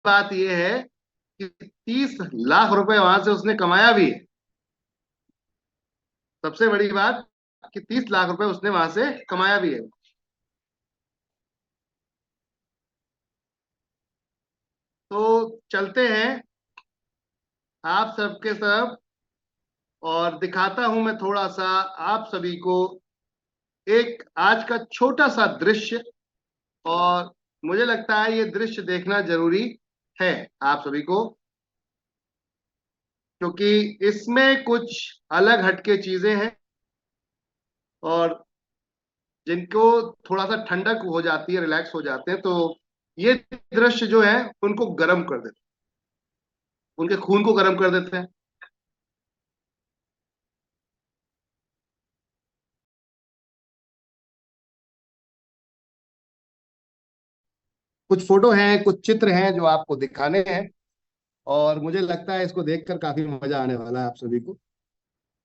बात यह है कि 30 लाख रुपए वहां से उसने कमाया भी है। सबसे बड़ी बात कि 30 लाख रुपए उसने वहां से कमाया भी है। तो चलते हैं आप सबके सब, और दिखाता हूं मैं थोड़ा सा आप सभी को एक आज का छोटा सा दृश्य। और मुझे लगता है ये दृश्य देखना जरूरी है आप सभी को, क्योंकि इसमें कुछ अलग हटके चीजें हैं, और जिनको थोड़ा सा ठंडक हो जाती है, रिलैक्स हो जाते हैं, तो ये दृश्य जो है उनको गर्म कर देते हैं, उनके खून को गर्म कर देते हैं। कुछ फोटो हैं, कुछ चित्र हैं जो आपको दिखाने हैं, और मुझे लगता है इसको देखकर काफी मजा आने वाला है आप सभी को।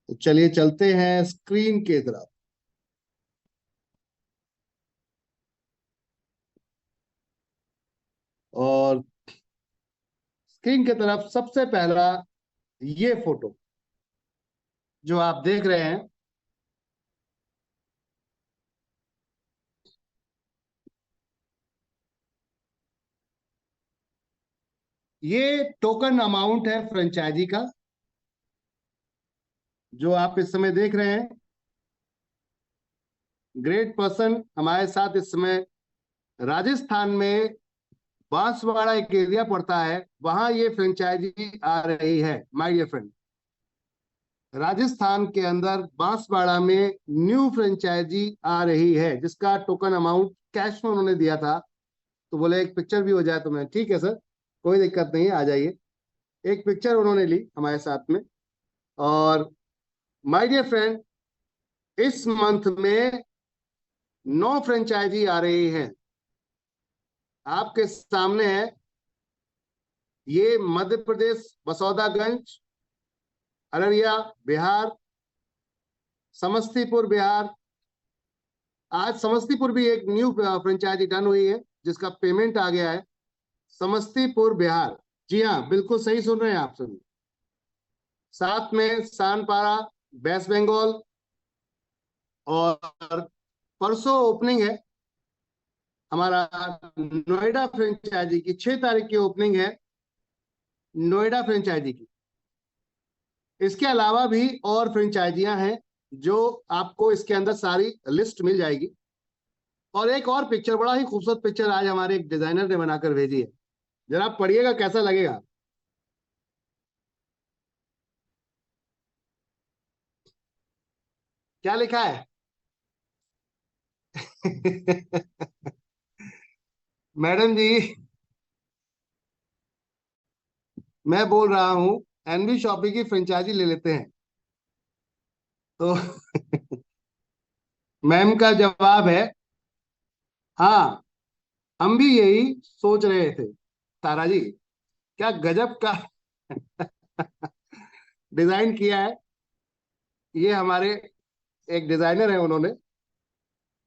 तो चलिए चलते हैं स्क्रीन के तरफ। और स्क्रीन की तरफ सबसे पहला ये फोटो जो आप देख रहे हैं, ये टोकन अमाउंट है फ्रेंचाइजी का, जो आप इस समय देख रहे हैं। ग्रेट पर्सन हमारे साथ इस समय राजस्थान में बांसवाड़ा एक एरिया पड़ता है, वहां ये फ्रेंचाइजी आ रही है माय डियर फ्रेंड। राजस्थान के अंदर बांसवाड़ा में न्यू फ्रेंचाइजी आ रही है, जिसका टोकन अमाउंट कैश में उन्होंने दिया था। तो बोले एक पिक्चर भी हो जाए, तो मैं ठीक है सर, कोई दिक्कत नहीं है, आ जाइए। एक पिक्चर उन्होंने ली हमारे साथ में। और माय डियर फ्रेंड, इस मंथ में 9 फ्रेंचाइजी आ रही हैं। आपके सामने है, ये मध्य प्रदेश बसौदागंज, अररिया बिहार, समस्तीपुर बिहार। आज समस्तीपुर भी एक न्यू फ्रेंचाइजी डन हुई है, जिसका पेमेंट आ गया है। समस्तीपुर बिहार, जी हाँ, बिल्कुल सही सुन रहे हैं आप सभी। साथ में सानपारा वेस्ट बंगाल। और परसों ओपनिंग है हमारा नोएडा फ्रेंचाइजी की, 6 तारीख की ओपनिंग है नोएडा फ्रेंचाइजी की। इसके अलावा भी और फ्रेंचाइजियां हैं, जो आपको इसके अंदर सारी लिस्ट मिल जाएगी। और एक और पिक्चर, बड़ा ही खूबसूरत पिक्चर आज हमारे एक डिजाइनर ने बनाकर भेजी है, जरा पढ़िएगा कैसा लगेगा। क्या लिखा है? मैडम जी, मैं बोल रहा हूँ एनवी शॉपी की फ्रेंचाइजी ले लेते हैं। तो मैम का जवाब है हाँ, हम भी यही सोच रहे थे। तारा जी, क्या गजब का डिजाइन किया है। ये हमारे एक डिजाइनर है, उन्होंने,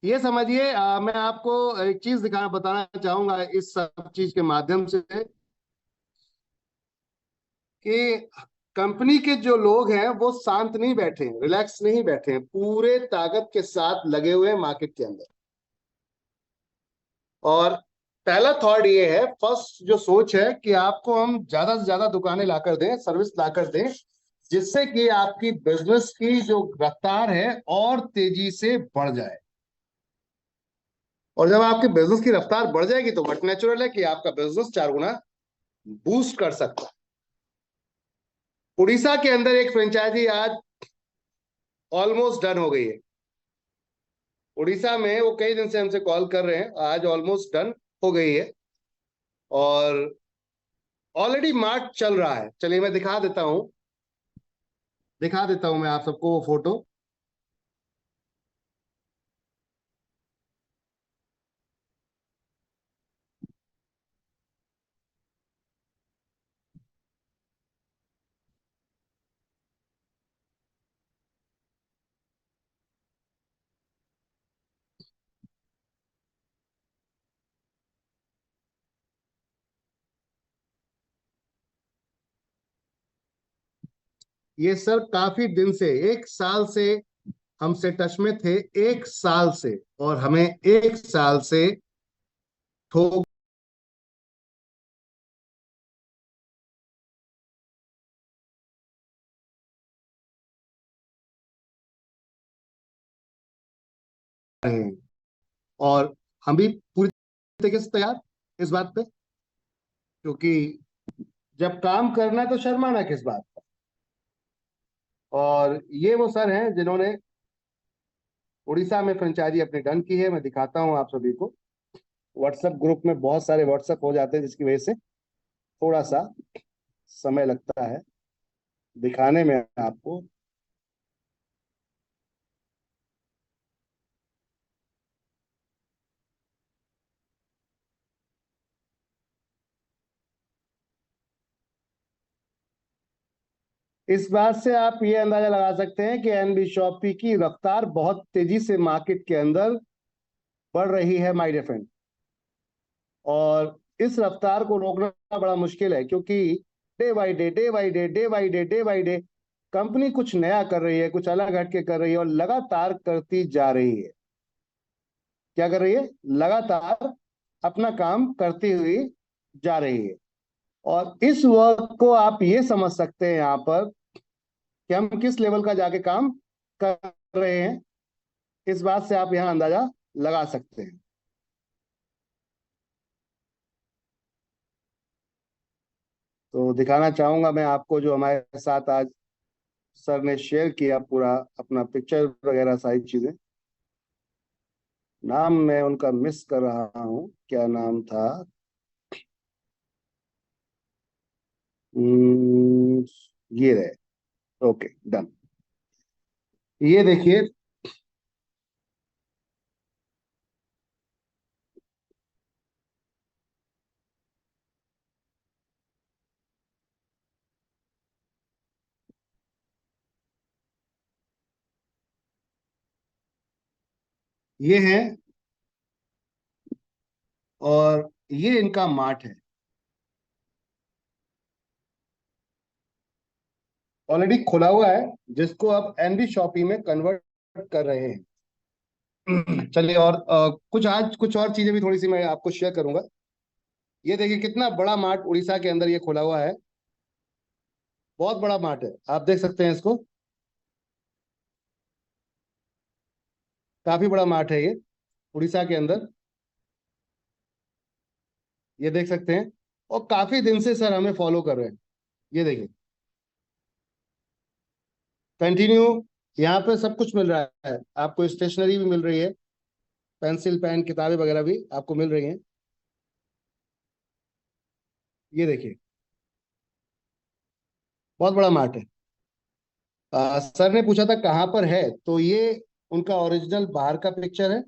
ये समझिए। मैं आपको एक चीज दिखाना बताना चाहूंगा इस सब चीज के माध्यम से, कि कंपनी के जो लोग हैं वो शांत नहीं बैठे हैं, रिलैक्स नहीं बैठे हैं, पूरे ताकत के साथ लगे हुए हैं मार्केट के अंदर। और पहला थॉट ये है, फर्स्ट जो सोच है, कि आपको हम ज्यादा से ज्यादा दुकानें लाकर दें, सर्विस लाकर दें, जिससे कि आपकी बिजनेस की जो रफ्तार है और तेजी से बढ़ जाए। और जब आपके बिजनेस की रफ्तार बढ़ जाएगी, तो वट नेचुरल है कि आपका बिजनेस 4 गुना बूस्ट कर सकता है। उड़ीसा के अंदर एक फ्रेंचाइजी आज ऑलमोस्ट डन हो गई है। उड़ीसा में वो कई दिन से हमसे कॉल कर रहे हैं, आज ऑलमोस्ट डन हो गई है। और ऑलरेडी मार्च चल रहा है। चलिए मैं दिखा देता हूं मैं आप सबको वो फोटो। ये सर काफी दिन से, 1 साल से हमसे टच में थे, 1 साल से, और हमें 1 साल से ठोक रहे हैं। और हम भी पूरी तरीके से तैयार इस बात पे, क्योंकि जब काम करना है तो शर्माना किस बात का। और ये वो सर हैं जिन्होंने उड़ीसा में फ्रेंचाइजी अपनी डन की है। मैं दिखाता हूँ आप सभी को। व्हाट्सएप ग्रुप में बहुत सारे व्हाट्सएप हो जाते हैं, जिसकी वजह से थोड़ा सा समय लगता है दिखाने में आपको। इस बात से आप ये अंदाजा लगा सकते हैं कि एनबी शॉपी की रफ्तार बहुत तेजी से मार्केट के अंदर बढ़ रही है माय डियर फ्रेंड। और इस रफ्तार को रोकना बड़ा मुश्किल है, क्योंकि day by day, day by day, day by day, day by day company कुछ नया कर रही है, कुछ अलग हटके कर रही है, और लगातार करती जा रही है। क्या कर रही है? लगातार अपना काम करती हुई जा रही है। और इस वर्क को आप ये समझ सकते हैं यहाँ पर कि हम किस लेवल का जाके काम कर रहे हैं। इस बात से आप यहाँ अंदाजा लगा सकते हैं। तो दिखाना चाहूंगा मैं आपको जो हमारे साथ आज सर ने शेयर किया, पूरा अपना पिक्चर वगैरह सारी चीजें। नाम मैं उनका मिस कर रहा हूँ, क्या नाम था? हम्म, ये रहे। Okay, done. ये देखिए, ये है, और ये इनका मार्ट है। ऑलरेडी खुला हुआ है, जिसको अब एनबी शॉपी में कन्वर्ट कर रहे हैं। चलिए, और कुछ आज कुछ और चीजें भी थोड़ी सी मैं आपको शेयर करूंगा। ये देखिए कितना बड़ा मार्ट उड़ीसा के अंदर ये खुला हुआ है। बहुत बड़ा मार्ट है, आप देख सकते हैं इसको। काफी बड़ा मार्ट है ये उड़ीसा के अंदर, ये देख सकते हैं। और काफी दिन से सर हमें फॉलो कर रहे हैं। ये देखिए, कंटिन्यू यहाँ पे सब कुछ मिल रहा है आपको। स्टेशनरी भी मिल रही है, पेंसिल पेन किताबें वगैरह भी आपको मिल रही हैं। ये देखिए, बहुत बड़ा मार्ट है। सर ने पूछा था कहाँ पर है, तो ये उनका ओरिजिनल बाहर का पिक्चर है।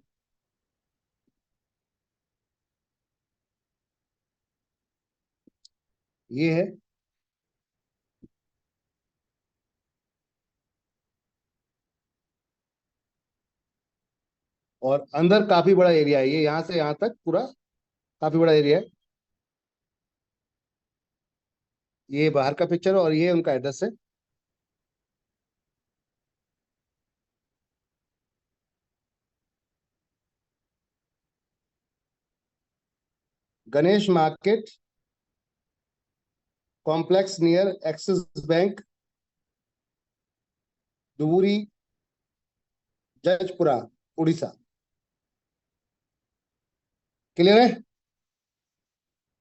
ये है। और अंदर काफी बड़ा एरिया है, ये यहाँ से यहाँ तक पूरा काफी बड़ा एरिया है। ये बाहर का पिक्चर है, और ये उनका एड्रेस है। Ganesh market complex near Axis Bank, Duburi, Jajpura, Orissa. Clear है?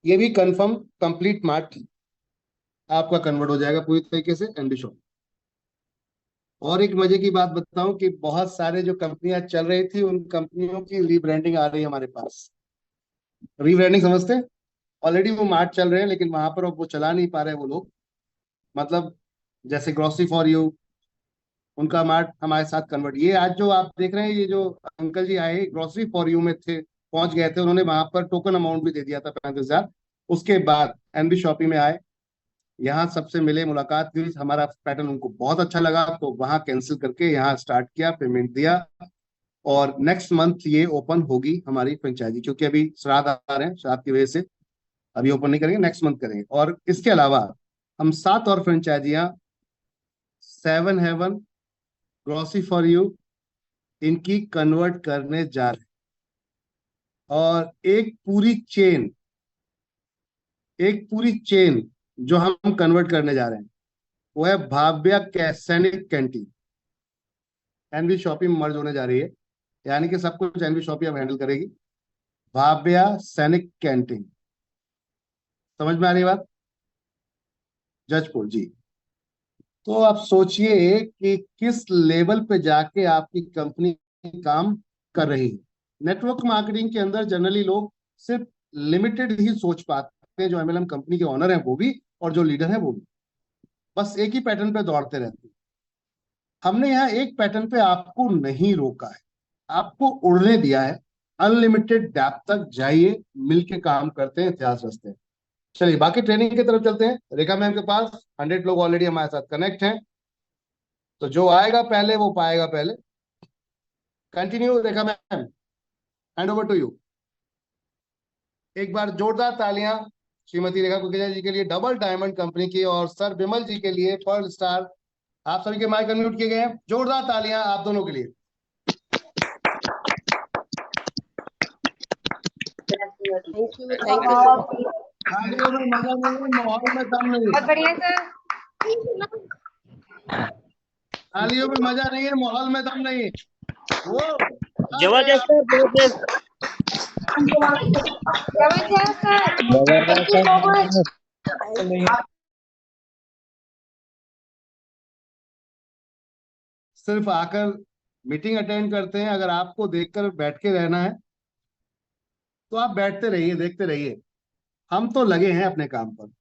ये भी कंफर्म कंप्लीट मार्ट आपका कन्वर्ट हो जाएगा पूरी तरीके से एनबी शॉप। और एक मजे की बात बताऊं कि बहुत सारे जो कंपनियां चल रही थी, उन कंपनियों की रीब्रांडिंग आ रही है हमारे पास। रीब्रांडिंग समझते हैं? ऑलरेडी वो मार्ट चल रहे हैं, लेकिन वहां पर अब वो चला नहीं पा रहे वो लोग। मतलब जैसे ग्रोसरी फॉर यू, उनका मार्ट हमारे साथ कन्वर्ट। ये आज जो आप देख रहे हैं, ये जो अंकल जी आए ग्रोसरी फॉर यू में थे, पहुंच गए थे, उन्होंने वहां पर टोकन अमाउंट भी दे दिया था 35,000। उसके बाद एनबी शॉपी में आए, यहाँ सबसे मिले, मुलाकात हुई, हमारा पैटर्न उनको बहुत अच्छा लगा, तो वहां कैंसिल करके यहाँ स्टार्ट किया, पेमेंट दिया। और नेक्स्ट मंथ ये ओपन होगी हमारी फ्रेंचाइजी, क्योंकि अभी श्राद्ध आ रहे हैं, श्राद्ध की वजह से अभी ओपन नहीं करेंगे, नेक्स्ट मंथ करेंगे। और इसके अलावा हम 7 और फ्रेंचाइजियां seven heaven, grocery for you, इनकी कन्वर्ट करने जा रहे हैं। और एक पूरी चेन जो हम कन्वर्ट करने जा रहे हैं वो है भाव्या सैनिक कैंटीन। एनवी शॉपी मर्ज होने जा रही है, यानी कि सब कुछ एनवी शॉपी अब हैंडल करेगी। भाव्या सैनिक कैंटीन, समझ में आ रही बात? जजपुर जी। तो आप सोचिए कि किस लेवल पे जाके आपकी कंपनी काम कर रही है। नेटवर्क मार्केटिंग के अंदर जनरली लोग सिर्फ लिमिटेड ही सोच पाते हैं, जो एमएलएम कंपनी के ओनर हैं वो भी और जो लीडर है वो भी, बस एक ही पैटर्न पे दौड़ते रहते हैं। हमने यहाँ एक पैटर्न पे आपको नहीं रोका है, आपको उड़ने दिया है। अनलिमिटेड डेप्थ तक जाइए, मिलके काम करते हैं, इतिहास रचते हैं। चलिए बाकी ट्रेनिंग की तरफ चलते हैं। रेखा मैम के पास 100 लोग ऑलरेडी हमारे साथ कनेक्ट हैं, तो जो आएगा पहले वो पाएगा पहले। Continue Rekha ma'am, hand over to you. एक बार जोरदार तालियां श्रीमती रेखा कुकरेजा जी के लिए, डबल डायमंड कंपनी की, और सर विमल जी के लिए, पर्ल स्टार। आप सभी के माइक अनम्यूट किए गए हैं, जोरदार तालियां आप दोनों के लिए। तालियों में मजा नहीं है, माहौल में दम नहीं है। बहुत बढ़िया सर। तालियों में मजा नहीं है, माहौल में दम नहीं है। वो जबरदस्त सर, जबरदस्त sir. Thank you so much. सिर्फ आकर मीटिंग अटेंड करते हैं। अगर आपको देखकर बैठ के रहना है तो आप बैठते रहिए, देखते रहिए। हम तो लगे हैं अपने काम पर।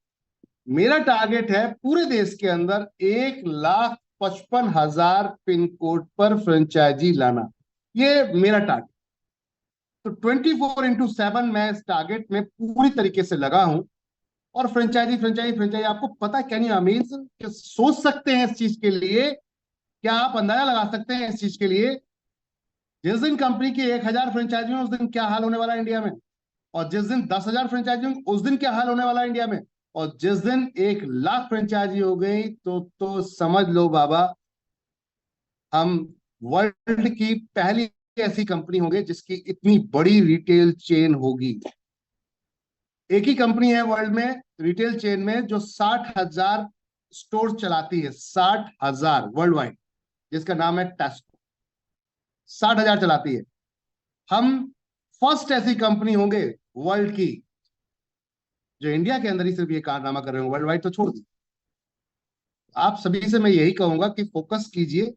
मेरा टारगेट है पूरे देश के अंदर 1,55,000 पिन कोड पर फ्रेंचाइजी लाना, ये मेरा टारगेट। तो 24/7 मैं इस टारगेट में पूरी तरीके से लगा हूं। और फ्रेंचाइजी फ्रेंचाइजी फ्रेंचाइजी, आपको पता क्या नहीं अमीज कि सोच सकते हैं इस चीज के लिए? क्या आप अंदाजा लगा सकते हैं इस चीज के लिए? जिस दिन कंपनी की 1,000 फ्रेंचाइजी में, उस दिन क्या हाल होने वाला है इंडिया में? और जिस दिन 10,000 फ्रेंचाइजी होंगी उस दिन क्या हाल होने वाला है इंडिया में? और जिस दिन 1,00,000 फ्रेंचाइजी हो गई तो समझ लो बाबा, हम वर्ल्ड की पहली ऐसी कंपनी होंगे जिसकी इतनी बड़ी रिटेल चेन होगी। एक ही कंपनी है वर्ल्ड में रिटेल चेन में जो 60,000 स्टोर चलाती है, 60,000 वर्ल्ड वाइड, जिसका नाम है टेस्को। 60,000 चलाती है। हम फर्स्ट ऐसी कंपनी होंगे वर्ल्ड की जो इंडिया के अंदर ही सिर्फ ये कारनामा कर रहे हो, वर्ल्ड वाइड तो छोड़ दी। आप सभी से मैं यही कहूंगा कि फोकस कीजिए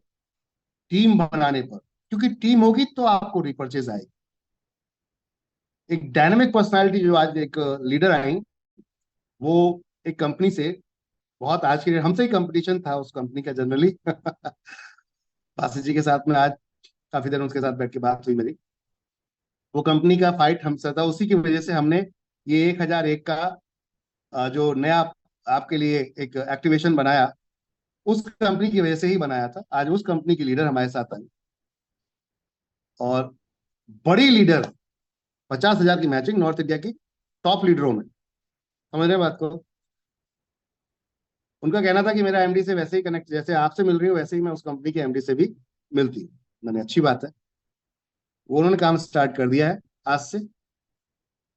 टीम बनाने पर, क्योंकि टीम होगी तो आपको रिपर्चेज आएगी। एक डायनामिक पर्सनालिटी जो आज एक लीडर आई, वो एक कंपनी से बहुत, आज के हमसे ही कंपटीशन था उस कंपनी का जनरली पासी जी के साथ में आज काफी देर उसके साथ बैठ के बात हुई मेरी। वो कंपनी का फाइट हमसे था, उसी की वजह से हमने ये 1,001 का जो नया आपके लिए एक एक्टिवेशन बनाया, उस कंपनी की वजह से ही बनाया था। आज उस कंपनी की लीडर हमारे साथ आई, और बड़ी लीडर, 50,000 की मैचिंग नॉर्थ इंडिया की टॉप लीडरों में, समझ रहे बात को? उनका कहना था कि मेरा एमडी से वैसे ही कनेक्ट, जैसे आपसे मिल रही हूँ वैसे ही मैं उस कंपनी के एमडी से भी मिलती हूँ। मैंने अच्छी बात है, वो उन्होंने काम स्टार्ट कर दिया है आज से,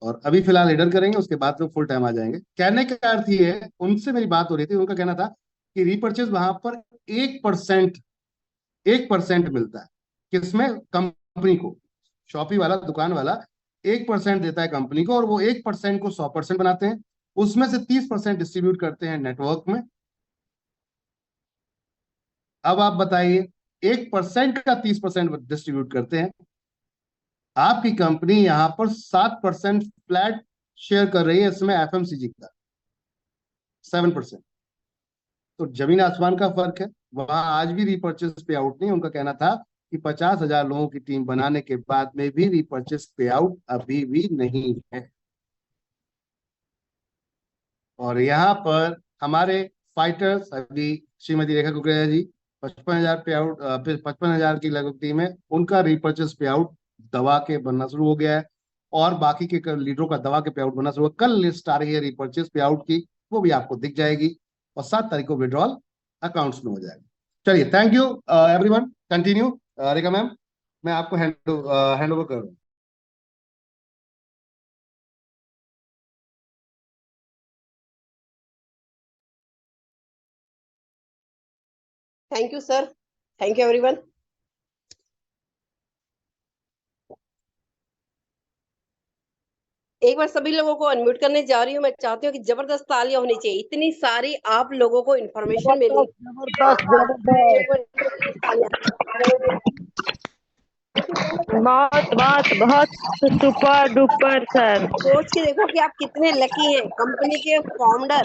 और अभी फिलहाल लीडर करेंगे, उसके बाद तो फुल टाइम आ जाएंगे। कहने का अर्थ ये है, उनसे मेरी बात हो रही थी, उनका कहना था कि रीपर्चेज वहां पर 1% 1% मिलता है। किसमें? कंपनी को। शॉपी वाला, दुकान वाला 1% देता है कंपनी को, और वो 1% को 100% बनाते हैं। उसमें से 30% डिस्ट्रीब्यूट करते हैं नेटवर्क में। अब आप बताइए, 1% का 30% डिस्ट्रीब्यूट करते हैं। आपकी कंपनी यहां पर 7% फ्लैट शेयर कर रही है, इसमें एफएमसीजी का 7%। तो जमीन आसमान का फर्क है। वहां आज भी रीपर्चेस पे आउट नहीं। उनका कहना था कि 50,000 लोगों की टीम बनाने के बाद में भी रीपर्चेस पे आउट अभी भी नहीं है। और यहाँ पर हमारे फाइटर्स, अभी श्रीमती रेखा कुकरेजा जी 55,000 पे आउट, 55,000 की लगभग टीम है, उनका रीपर्चेस पे आउट दबा के बनना शुरू हो गया है। और बाकी के लीडरों का दबा के पे आउट बनना शुरू हो। कल लिस्ट आ रही है रीपर्चेस पे आउट की, वो भी आपको दिख जाएगी, और 7 तारीख को विड्रॉल अकाउंट्स में हो जाएगा। चलिए, thank you everyone. Continue. Rekha ma'am, मैं आपको हैंड ओवर कर रहा हूँ। Thank you sir, thank you everyone. एक बार सभी लोगों को अनम्यूट करने जा रही हूँ। मैं चाहती हूँ कि जबरदस्त तालियां होनी चाहिए, इतनी सारी आप लोगों को इन्फॉर्मेशन मिली। जबरदस्त जबरदस्त। बहुत बहुत बहुत सुपर डुपर सर। सोच के देखो कि आप कितने लकी हैं, कंपनी के फाउंडर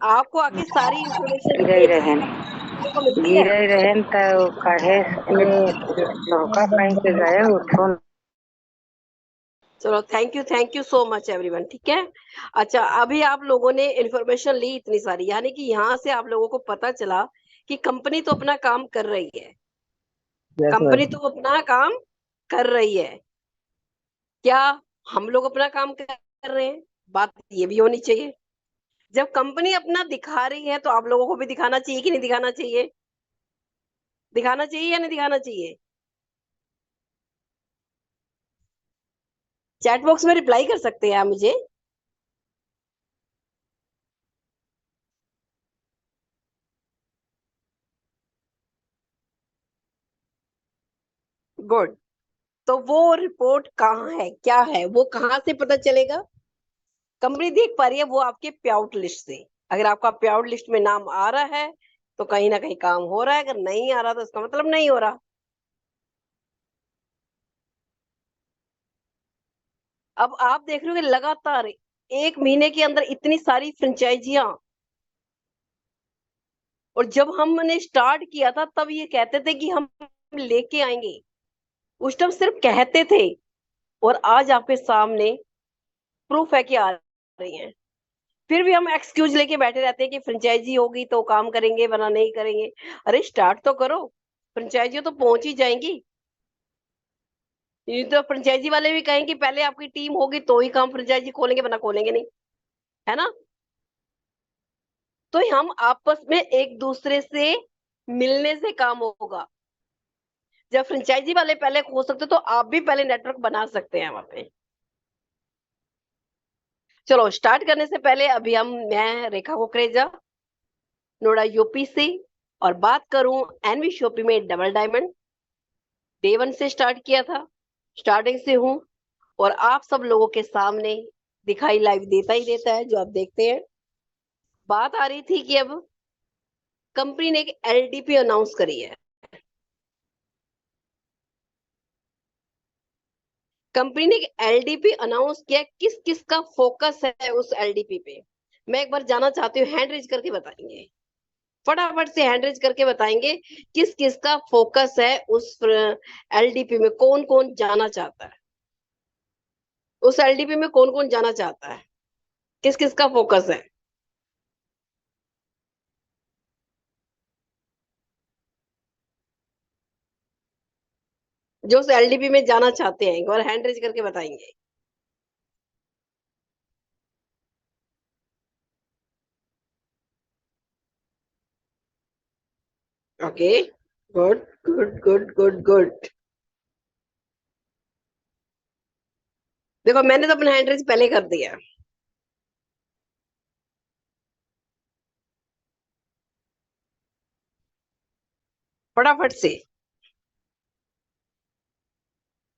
आपको आके सारी इन्फॉर्मेशन मिलती है। गिरे रहन तो कहे लौका पाई के गए उठो। चलो, thank you so much everyone. ठीक है, अच्छा, अभी आप लोगों ने इन्फॉर्मेशन ली इतनी सारी, यानी कि यहाँ से आप लोगों को पता चला कि कंपनी तो अपना काम कर रही है। कंपनी तो अपना काम कर रही है। क्या हम लोग अपना काम कर रहे हैं? बात ये भी होनी चाहिए। जब कंपनी अपना दिखा रही है तो आप लोगों को भी दिखाना चाहिए कि नहीं दिखाना चाहिए? दिखाना चाहिए या नहीं दिखाना चाहिए? चैट बॉक्स में रिप्लाई कर सकते हैं आप मुझे। गुड। तो वो रिपोर्ट कहाँ है, क्या है, वो कहाँ से पता चलेगा? कंपनी देख पा रही है वो आपके पे आउट लिस्ट से। अगर आपका पे आउट लिस्ट में नाम आ रहा है तो कहीं ना कहीं काम हो रहा है, अगर नहीं आ रहा तो इसका मतलब नहीं हो रहा। अब आप देख रहे हो कि लगातार एक महीने के अंदर इतनी सारी फ्रेंचाइजियां, और जब हमने स्टार्ट किया था तब ये कहते थे कि हम लेके आएंगे, उस टाइम सिर्फ कहते थे, और आज आपके सामने प्रूफ है कि आ रही हैं। फिर भी हम एक्सक्यूज लेके बैठे रहते हैं कि फ्रेंचाइजी होगी तो काम करेंगे वरना नहीं करेंगे। अरे स्टार्ट तो करो, फ्रेंचाइजी तो पहुंच ही जाएंगी। ये तो फ्रेंचाइजी वाले भी कहेंगे पहले आपकी टीम होगी तो ही काम फ्रेंचाइजी खोलेंगे, वरना खोलेंगे नहीं, है ना? तो हम आपस में एक दूसरे से मिलने से काम होगा। जब फ्रेंचाइजी वाले पहले खोल सकते तो आप भी पहले नेटवर्क बना सकते हैं वहां पे। चलो, स्टार्ट करने से पहले अभी मैं रेखा कुकरेजा, नोएडा यूपी से, और बात करूं एनवी शॉपी में डबल डायमंड, डे 1 से स्टार्ट किया था, स्टार्टिंग से हूं, और आप सब लोगों के सामने दिखाई लाइव देता ही देता है जो आप देखते हैं। बात आ रही थी कि अब कंपनी ने एक एलडीपी अनाउंस करी है। कंपनी ने एक एलडीपी अनाउंस किया, किस किस का फोकस है उस एलडीपी पे? मैं एक बार जाना चाहती हूँ, हैंड रेज करके बताएंगे, फटाफट से हैंड रेज करके बताएंगे किस किस का फोकस है उस एलडीपी में, कौन कौन जाना चाहता है उस एलडीपी में, कौन कौन जाना चाहता है, किस किस का फोकस है? जो उस एलडीपी में जाना चाहते हैं एक बार हैंड रेज करके बताएंगे। Okay, good good good good good. देखो, मैंने तो अपना हैंड रेज पहले कर दिया। फटाफट से,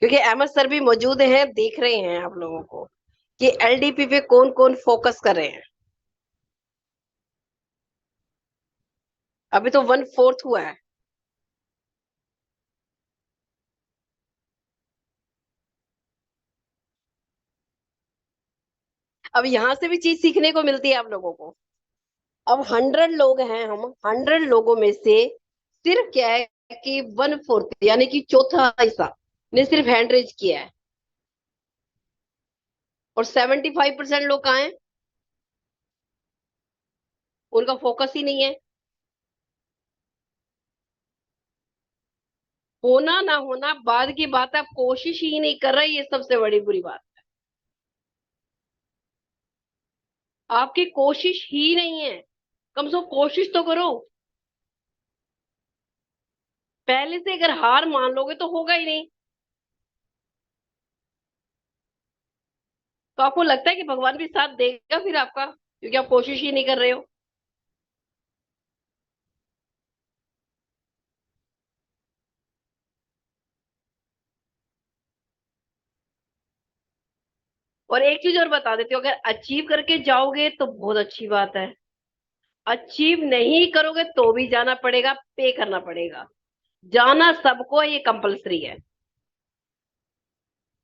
क्योंकि अहमद सर भी मौजूद हैं, देख रहे हैं आप लोगों को कि एलडीपी पे कौन कौन फोकस कर रहे हैं। अभी तो 1/4 हुआ है। अब यहां से भी चीज सीखने को मिलती है आप लोगों को। अब 100 लोग हैं, हम 100 लोगों में से सिर्फ क्या है कि 1/4 यानी कि चौथा हिस्सा ने सिर्फ हैंड रेज किया है, और 75% लोग कहाँ हैं? उनका फोकस ही नहीं है। होना ना होना बाद की बात है, आप कोशिश ही नहीं कर रहे, ये सबसे बड़ी बुरी बात। आपकी कोशिश ही नहीं है, कम से कम कोशिश तो करो। पहले से अगर हार मान लोगे तो होगा ही नहीं। तो आपको लगता है कि भगवान भी साथ देगा फिर आपका, क्योंकि आप कोशिश ही नहीं कर रहे हो। और एक चीज और बता देती हूँ, अगर अचीव करके जाओगे तो बहुत अच्छी बात है। अचीव नहीं करोगे तो भी जाना पड़ेगा, पे करना पड़ेगा। जाना सबको है, ये कंपलसरी है।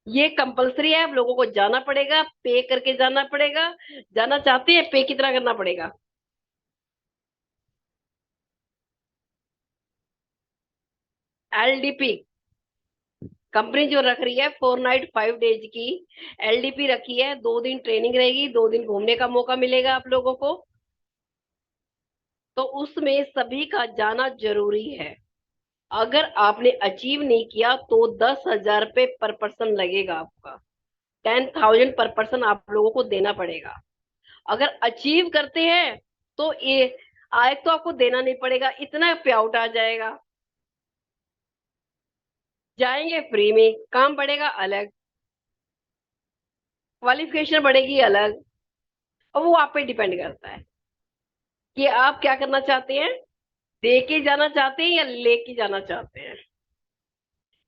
ये कंपलसरी है, आप लोगों को जाना पड़ेगा, पे करके जाना पड़ेगा। जाना चाहते हैं, पे कितना करना पड़ेगा। एलडीपी कंपनी जो रख रही है 4 नाइट 5 डेज की एलडीपी रखी है। 2 दिन ट्रेनिंग रहेगी, 2 दिन घूमने का मौका मिलेगा आप लोगों को। तो उसमें सभी का जाना जरूरी है। अगर आपने अचीव नहीं किया तो 10,000 रुपये पर पर्सन लगेगा आपका। 10,000 पर पर्सन आप लोगों को देना पड़ेगा। अगर अचीव करते हैं तो ये आय तो आपको देना नहीं पड़ेगा, इतना पे आउट आ जाएगा। जाएंगे फ्री में, काम बढ़ेगा अलग, क्वालिफिकेशन बढ़ेगी अलग। और वो आप पे डिपेंड करता है कि आप क्या करना चाहते हैं। दे के जाना चाहते हैं या लेके जाना चाहते हैं।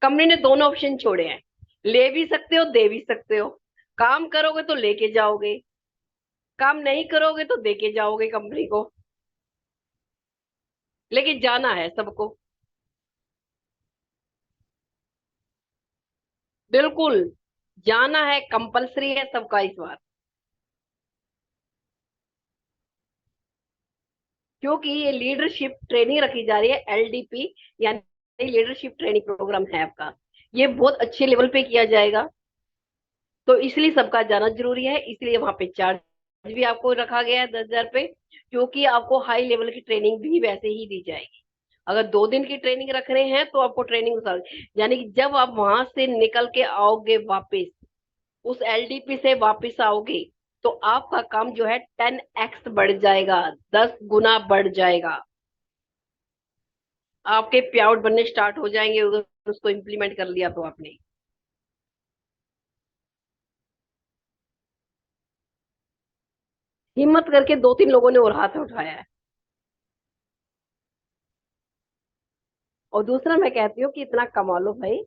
कंपनी ने दोनों ऑप्शन छोड़े हैं, ले भी सकते हो, दे भी सकते हो। काम करोगे तो लेके जाओगे, काम नहीं करोगे तो देके जाओगे कंपनी को। लेकिन जाना है सबको, बिल्कुल जाना है, कंपलसरी है सबका इस बार। क्योंकि ये लीडरशिप ट्रेनिंग रखी जा रही है, एलडीपी यानी लीडरशिप ट्रेनिंग प्रोग्राम है आपका। ये बहुत अच्छे लेवल पे किया जाएगा। तो इसलिए सबका जाना जरूरी है, इसलिए वहां पे चार्ज भी आपको रखा गया है 10,000 रुपये। क्योंकि आपको हाई लेवल की ट्रेनिंग भी वैसे ही दी जाएगी। अगर 2 दिन की ट्रेनिंग रख रहे हैं तो आपको ट्रेनिंग, यानी कि जब आप वहां से निकल के आओगे वापस, उस एलडीपी से वापस आओगे, तो आपका काम जो है 10x बढ़ जाएगा, 10 गुना बढ़ जाएगा। आपके पे आउट बनने स्टार्ट हो जाएंगे अगर उसको इम्प्लीमेंट कर लिया तो आपने। हिम्मत करके 2-3 लोगों ने और हाथ उठाया है। और दूसरा मैं कहती हूँ कि इतना कमा लो भाई,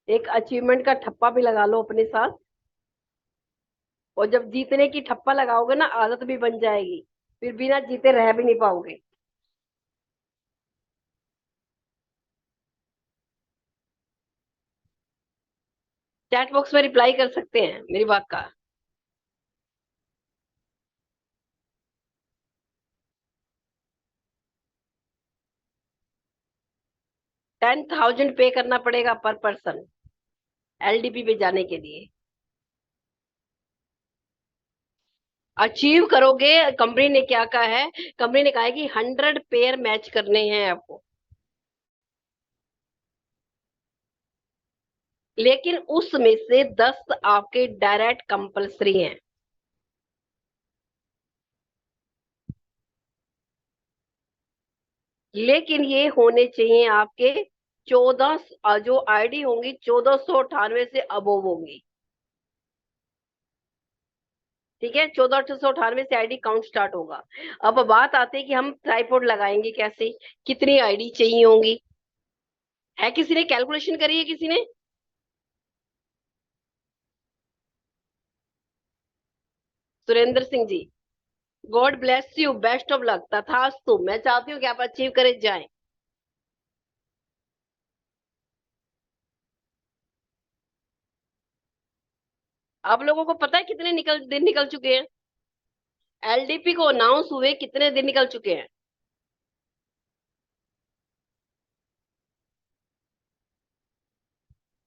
एक अचीवमेंट का ठप्पा भी लगा लो अपने साथ। और जब जीतने की ठप्पा लगाओगे ना, आदत भी बन जाएगी, फिर बिना जीते रह भी नहीं पाओगे। चैट बॉक्स में रिप्लाई कर सकते हैं मेरी बात का। 10,000 पे करना पड़ेगा पर पर्सन एलडीपी पे जाने के लिए। अचीव करोगे, कंपनी ने क्या कहा है, कंपनी ने कहा है कि 100 पेयर मैच करने हैं आपको। लेकिन उसमें से 10 आपके डायरेक्ट कंपलसरी हैं। लेकिन ये होने चाहिए आपके 14, जो आईडी होंगी 1498 से अबोव होंगी। ठीक है, 1498 से आईडी काउंट स्टार्ट होगा। अब बात आती है कि हम ट्राइपॉड लगाएंगे कैसे, कितनी आईडी चाहिए होंगी। है किसी ने कैलकुलेशन करी है किसी ने। Surendra Singh ji, god bless you, best of luck, तथास्तु। मैं चाहती हूँ कि आप अचीव करे जाएं। आप लोगों को पता है कितने दिन निकल चुके हैं। एलडीपी को अनाउंस हुए कितने दिन निकल चुके हैं।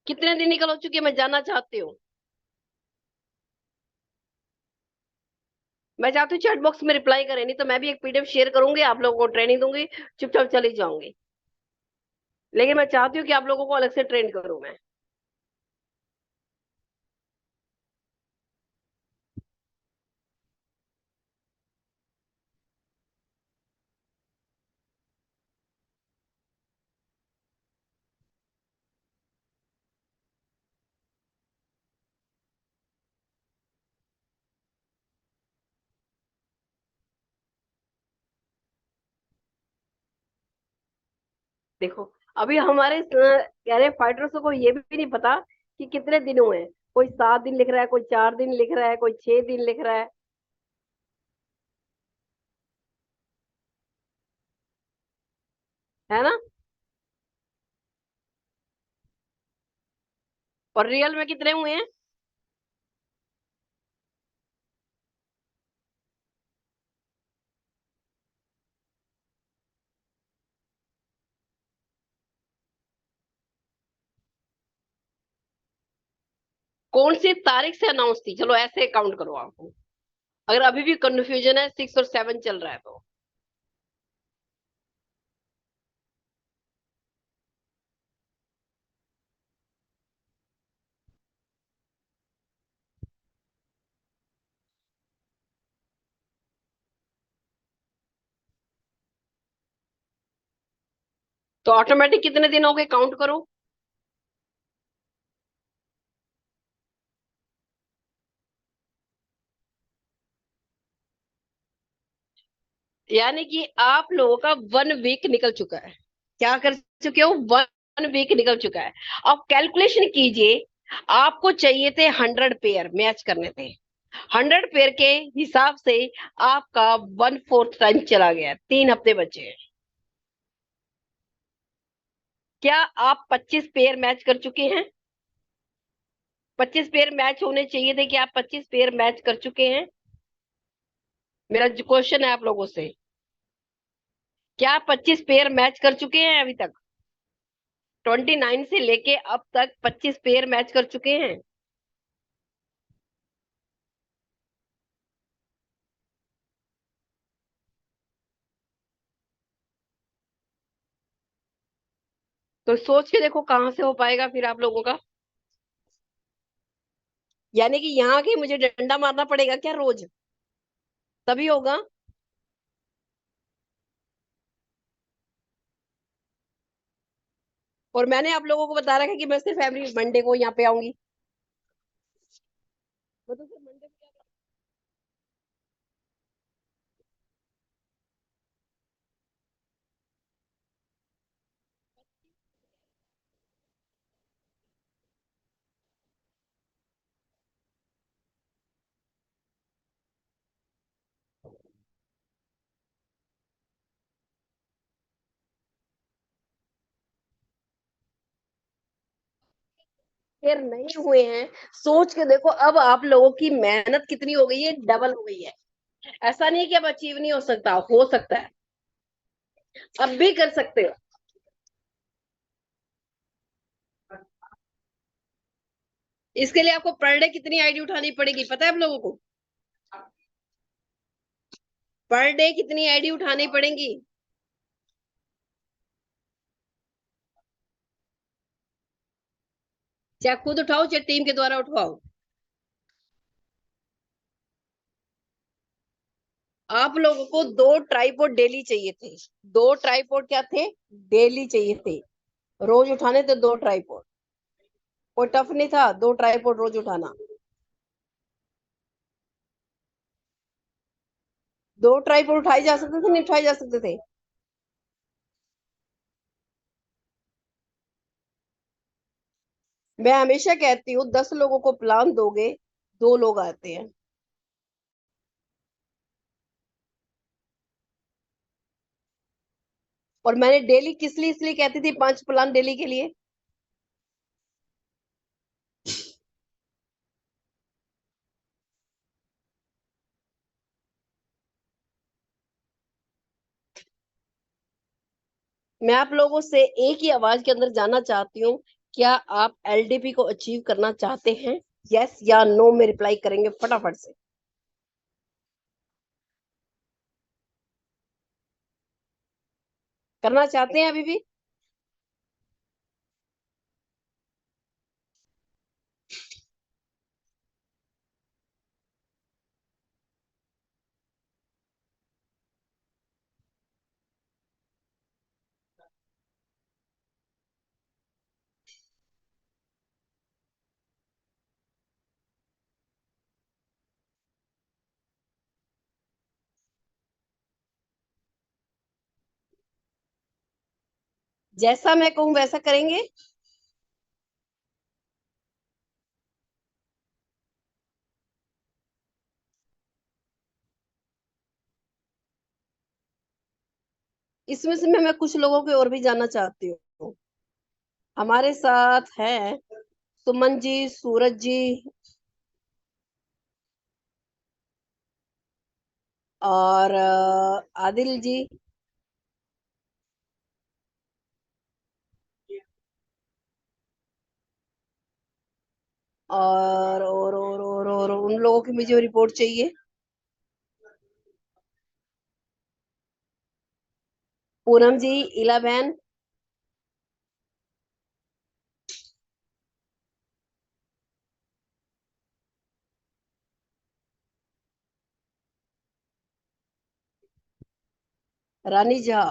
कितने दिन निकल चुके हैं, मैं जानना चाहती हूँ। मैं चाहती हूँ चैट बॉक्स में रिप्लाई करें, नहीं तो मैं भी एक पीडीएफ शेयर करूंगी, आप लोगों को ट्रेनिंग दूंगी, चुपचाप चली जाऊंगी। लेकिन मैं चाहती हूँ कि आप लोगों को अलग से ट्रेन करूं मैं। देखो, अभी हमारे कह रहे फाइटर्स को ये भी नहीं पता कि कितने दिन हुए हैं। कोई 7 दिन लिख रहा है, कोई 4 दिन लिख रहा है, कोई 6 दिन लिख रहा है ना? और रियल में कितने हुए हैं? कौन सी तारीख से अनाउंस थी, चलो ऐसे काउंट करो आपको, अगर अभी भी कंफ्यूजन है, 6 और 7 चल रहा है तो। तो ऑटोमेटिक कितने दिन हो गए, काउंट करो। यानी कि आप लोगों का 1 वीक निकल चुका है। क्या कर चुके हो, 1 वीक निकल चुका है। अब कैलकुलेशन कीजिए, आपको चाहिए थे 100 पेयर मैच करने थे। 100 पेयर के हिसाब से आपका 1/4 टाइम चला गया, 3 हफ्ते बचे हैं। क्या आप 25 पेयर मैच कर चुके हैं? 25 पेयर मैच होने चाहिए थे कि आप 25 पेयर मैच कर चुके हैं? मेरा क्वेश्चन है आप लोगों से, क्या आप 25 पेयर मैच कर चुके हैं अभी तक? 29 से लेके अब तक 25 पेयर मैच कर चुके हैं? तो सोच के देखो कहाँ से हो पाएगा फिर आप लोगों का। यानी कि यहाँ के मुझे डंडा मारना पड़ेगा क्या रोज, तभी होगा? और मैंने आप लोगों को बता रखा है कि मैं सिर्फ एवरी मंडे को यहाँ पे आऊंगी। मैं तो सिर्फ मंडे को पेयर नहीं हुए हैं। सोच के देखो अब आप लोगों की मेहनत कितनी हो गई है, डबल हो गई है। ऐसा नहीं है कि अब अचीव नहीं हो सकता है, अब भी कर सकते हो। इसके लिए आपको पर डे कितनी आईडी उठानी पड़ेगी पता है आप लोगों को? पर डे कितनी आईडी उठानी पड़ेगी? चाहे खुद उठाओ चाहे टीम के द्वारा उठवाओ। आप लोगों को 2 ट्राइपॉड डेली चाहिए थे। 2 ट्राइपॉड क्या थे, डेली चाहिए थे। रोज उठाने थे 2 ट्राइपॉड। कोई टफ नहीं था 2 ट्राइपॉड रोज उठाना। 2 ट्राइपॉड उठाए जा सकते थे, नहीं उठाए जा सकते थे? मैं हमेशा कहती हूँ 10 लोगों को प्लान दोगे, 2 लोग आते हैं। और मैंने डेली किस लिए इसलिए कहती थी 5 प्लान डेली के लिए? मैं आप लोगों से एक ही आवाज के अंदर जानना चाहती हूँ, क्या आप एलडीपी को अचीव करना चाहते हैं? यस या नो में रिप्लाई करेंगे फटाफट से। करना चाहते हैं अभी भी? जैसा मैं कहूं वैसा करेंगे? इसमें से मैं कुछ लोगों के और भी जानना चाहती हूँ। हमारे साथ हैं सुमन जी, सूरज जी और आदिल जी। और उन लोगों की मुझे रिपोर्ट चाहिए। पूनम जी, इला बहन, रानी झा,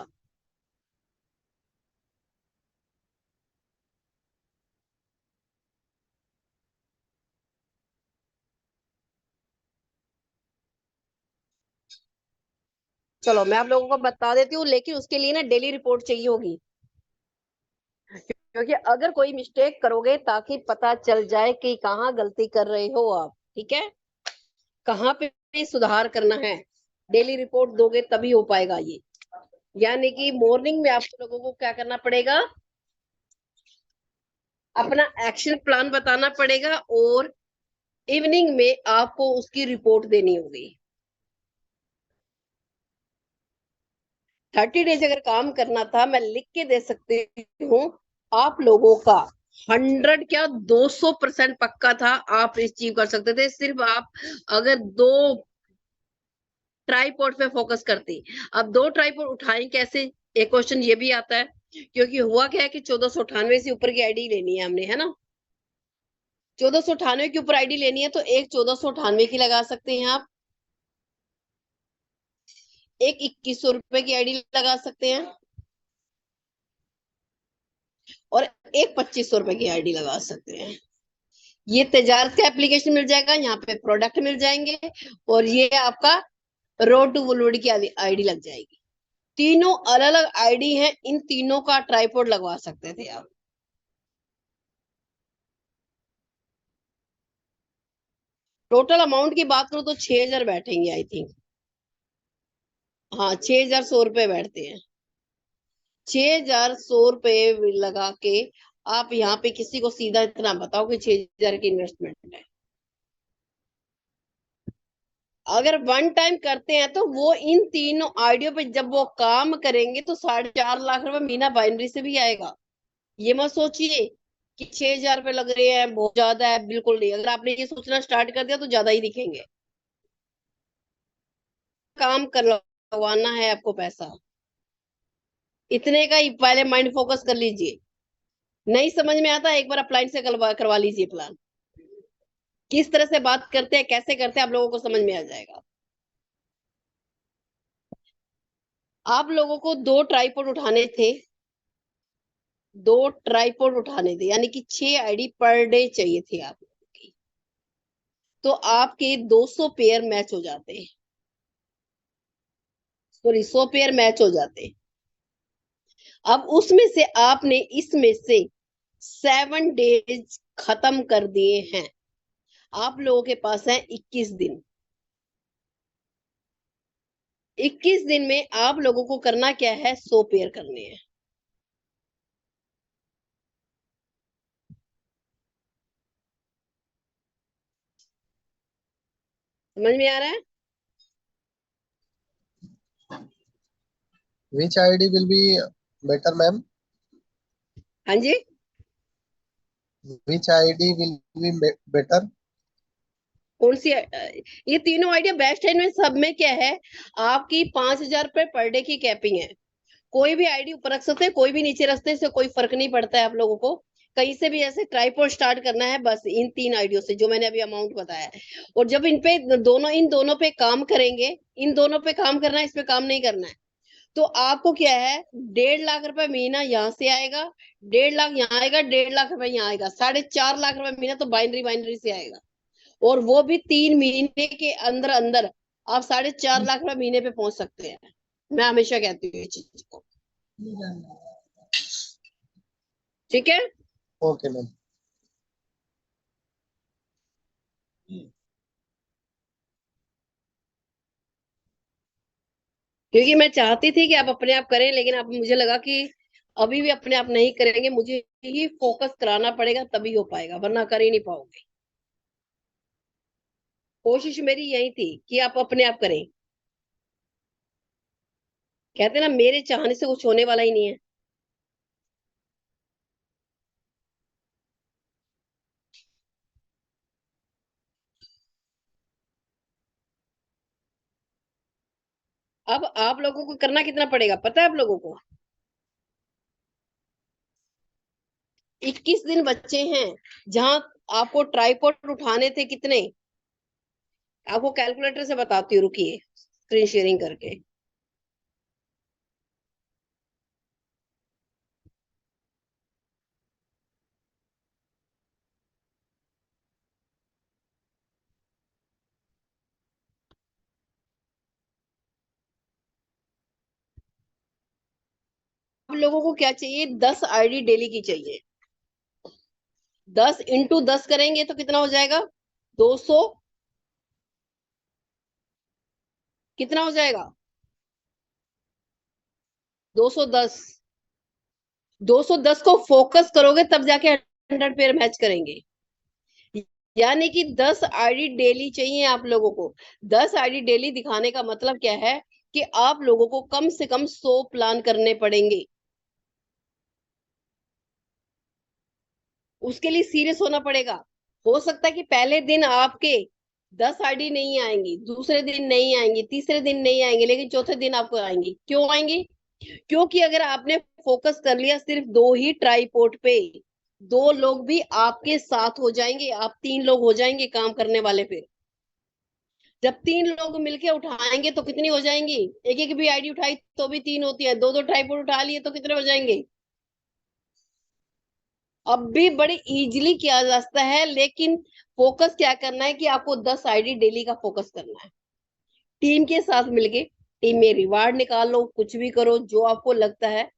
चलो मैं आप लोगों को बता देती हूँ, लेकिन उसके लिए ना डेली रिपोर्ट चाहिए होगी, क्योंकि अगर कोई मिस्टेक करोगे ताकि पता चल जाए कि कहाँ गलती कर रहे हो आप, ठीक है, कहाँ पे सुधार करना है। डेली रिपोर्ट दोगे तभी हो पाएगा ये। यानी कि मॉर्निंग में आप लोगों को क्या करना पड़ेगा, अपना एक्शन प्लान बताना पड़ेगा, और इवनिंग में आपको उसकी रिपोर्ट देनी होगी। 30 डेज अगर काम करना था, मैं लिख के दे सकती हूँ आप लोगों का 100 क्या 200% पक्का था, आप अचीव कर सकते थे। सिर्फ आप अगर 2 ट्राइपॉड पे फोकस करते। अब 2 ट्राइपॉड उठाएं कैसे, एक क्वेश्चन ये भी आता है, क्योंकि हुआ क्या है कि 1498 से ऊपर की आईडी लेनी है हमने, है ना। 1498 के ऊपर आईडी लेनी है, तो एक 1498 की लगा सकते हैं आप, एक 2100 रुपए की आईडी लगा सकते हैं, और एक 2500 रुपए की आईडी लगा सकते हैं। ये तजारत का एप्लीकेशन मिल जाएगा, यहाँ पे प्रोडक्ट मिल जाएंगे, और ये आपका रोड टू बुलवुड की आईडी लग जाएगी। तीनों अलग अलग आईडी हैं, इन तीनों का ट्राइपॉड लगवा सकते थे आप। टोटल अमाउंट की बात करूं तो 6000 बैठेंगे आई थिंक। हाँ, 6100 रुपए बैठते हैं। 6100 रुपए लगा के आप यहाँ पे किसी को सीधा इतना बताओ कि 6000 की इन्वेस्टमेंट है। अगर वन टाइम करते हैं तो वो इन तीनों आइडियो पे जब वो काम करेंगे तो 4.5 लाख रुपए महीना बाइनरी से भी आएगा। ये मत सोचिए कि 6000 रुपए लग रहे हैं बहुत ज्यादा है, बिल्कुल नहीं। अगर आपने ये सोचना स्टार्ट कर दिया तो ज्यादा ही दिखेंगे। काम करवाना है आपको पैसा, इतने का ही पहले माइंड फोकस कर लीजिए। नहीं समझ में आता, एक बार अपलाइन से करवा लीजिए प्लान। किस तरह से बात करते हैं, कैसे करते हैं, आप लोगों को समझ में आ जाएगा। आप लोगों को 2 ट्राइपॉड उठाने थे, 2 ट्राइपॉड उठाने थे, यानी कि 6 आईडी पर डे चाहिए थे आप लोगों की। तो आपके 200 पेयर मैच हो जाते, सॉरी 100 पेयर मैच हो जाते। अब उसमें से आपने इसमें से 7 डेज खत्म कर दिए हैं। आप लोगों के पास है 21 दिन। 21 दिन में आप लोगों को करना क्या है, 100 पेयर करने हैं। समझ में आ रहा है? Which ID will be better, ma'am? हाँ जी, Which ID will be better? कौन सी ये तीनों आइडिया बेस्ट है। इनमें सब में क्या है, आपकी 5000 रुपए पर डे की कैपिंग है। कोई भी आईडी ऊपर रख सकते हैं, कोई भी नीचे रखते हैं, इससे कोई फर्क नहीं पड़ता है। आप लोगों को कहीं से भी ऐसे ट्राइपॉड स्टार्ट करना है, बस इन 3 आइडियो से जो मैंने अभी अमाउंट बताया है। और जब इन दोनों पे काम करेंगे, इन दोनों पे काम करना है, इस पे काम नहीं करना है, तो आपको क्या है, 1.5 लाख रुपए महीना यहाँ से आएगा, 1.5 लाख यहाँ आएगा, 1.5 लाख रुपए यहाँ आएगा, 4.5 लाख रुपए महीना तो बाइनरी से आएगा। और वो भी 3 महीने के अंदर अंदर आप 4.5 लाख रुपए महीने पे पहुंच सकते हैं। मैं हमेशा कहती हूँ ये चीज को। ठीक है। Okay ma'am. क्योंकि मैं चाहती थी कि आप अपने आप करें, लेकिन अब मुझे लगा कि अभी भी अपने आप नहीं करेंगे, मुझे ही फोकस कराना पड़ेगा, तभी हो पाएगा, वरना कर ही नहीं पाओगे। कोशिश मेरी यही थी कि आप अपने आप करें। कहते ना, मेरे चाहने से कुछ होने वाला ही नहीं है। अब आप लोगों को करना कितना पड़ेगा पता है आप लोगों को? 21 दिन बच्चे हैं, जहां आपको ट्राइपॉड उठाने थे कितने, आपको कैलकुलेटर से बताती हूँ, रुकिए स्क्रीन शेयरिंग करके। आप लोगों को क्या चाहिए? 10 आईडी डेली की चाहिए। 10 इंटू 10 करेंगे तो कितना हो जाएगा? 200। कितना हो जाएगा? 210। 210 को फोकस करोगे तब जाके 100 पेयर मैच करेंगे। यानी कि 10 आईडी डेली चाहिए आप लोगों को। 10 आईडी डेली दिखाने का मतलब क्या है कि आप लोगों को कम से कम 100 प्लान करने पड़ेंगे। उसके लिए सीरियस होना पड़ेगा। हो सकता है कि पहले दिन आपके 10 आईडी नहीं आएंगी, दूसरे दिन नहीं आएंगी, तीसरे दिन नहीं आएंगे, लेकिन चौथे दिन आपको आएंगी। क्यों आएंगी? क्योंकि अगर आपने फोकस कर लिया सिर्फ 2 ही ट्राइपॉड पे, 2 लोग भी आपके साथ हो जाएंगे, आप 3 लोग हो जाएंगे काम करने वाले। फिर जब 3 लोग मिलके उठाएंगे तो कितनी हो जाएंगी? एक एक भी आईडी उठाई तो भी 3 होती है, 2 ट्राइपॉड उठा लिए तो कितने हो जाएंगे? अब भी बड़ी इजीली किया जा सकता है, लेकिन फोकस क्या करना है कि आपको 10 आईडी डेली का फोकस करना है। टीम के साथ मिलके टीम में रिवार्ड निकालो, कुछ भी करो, जो आपको लगता है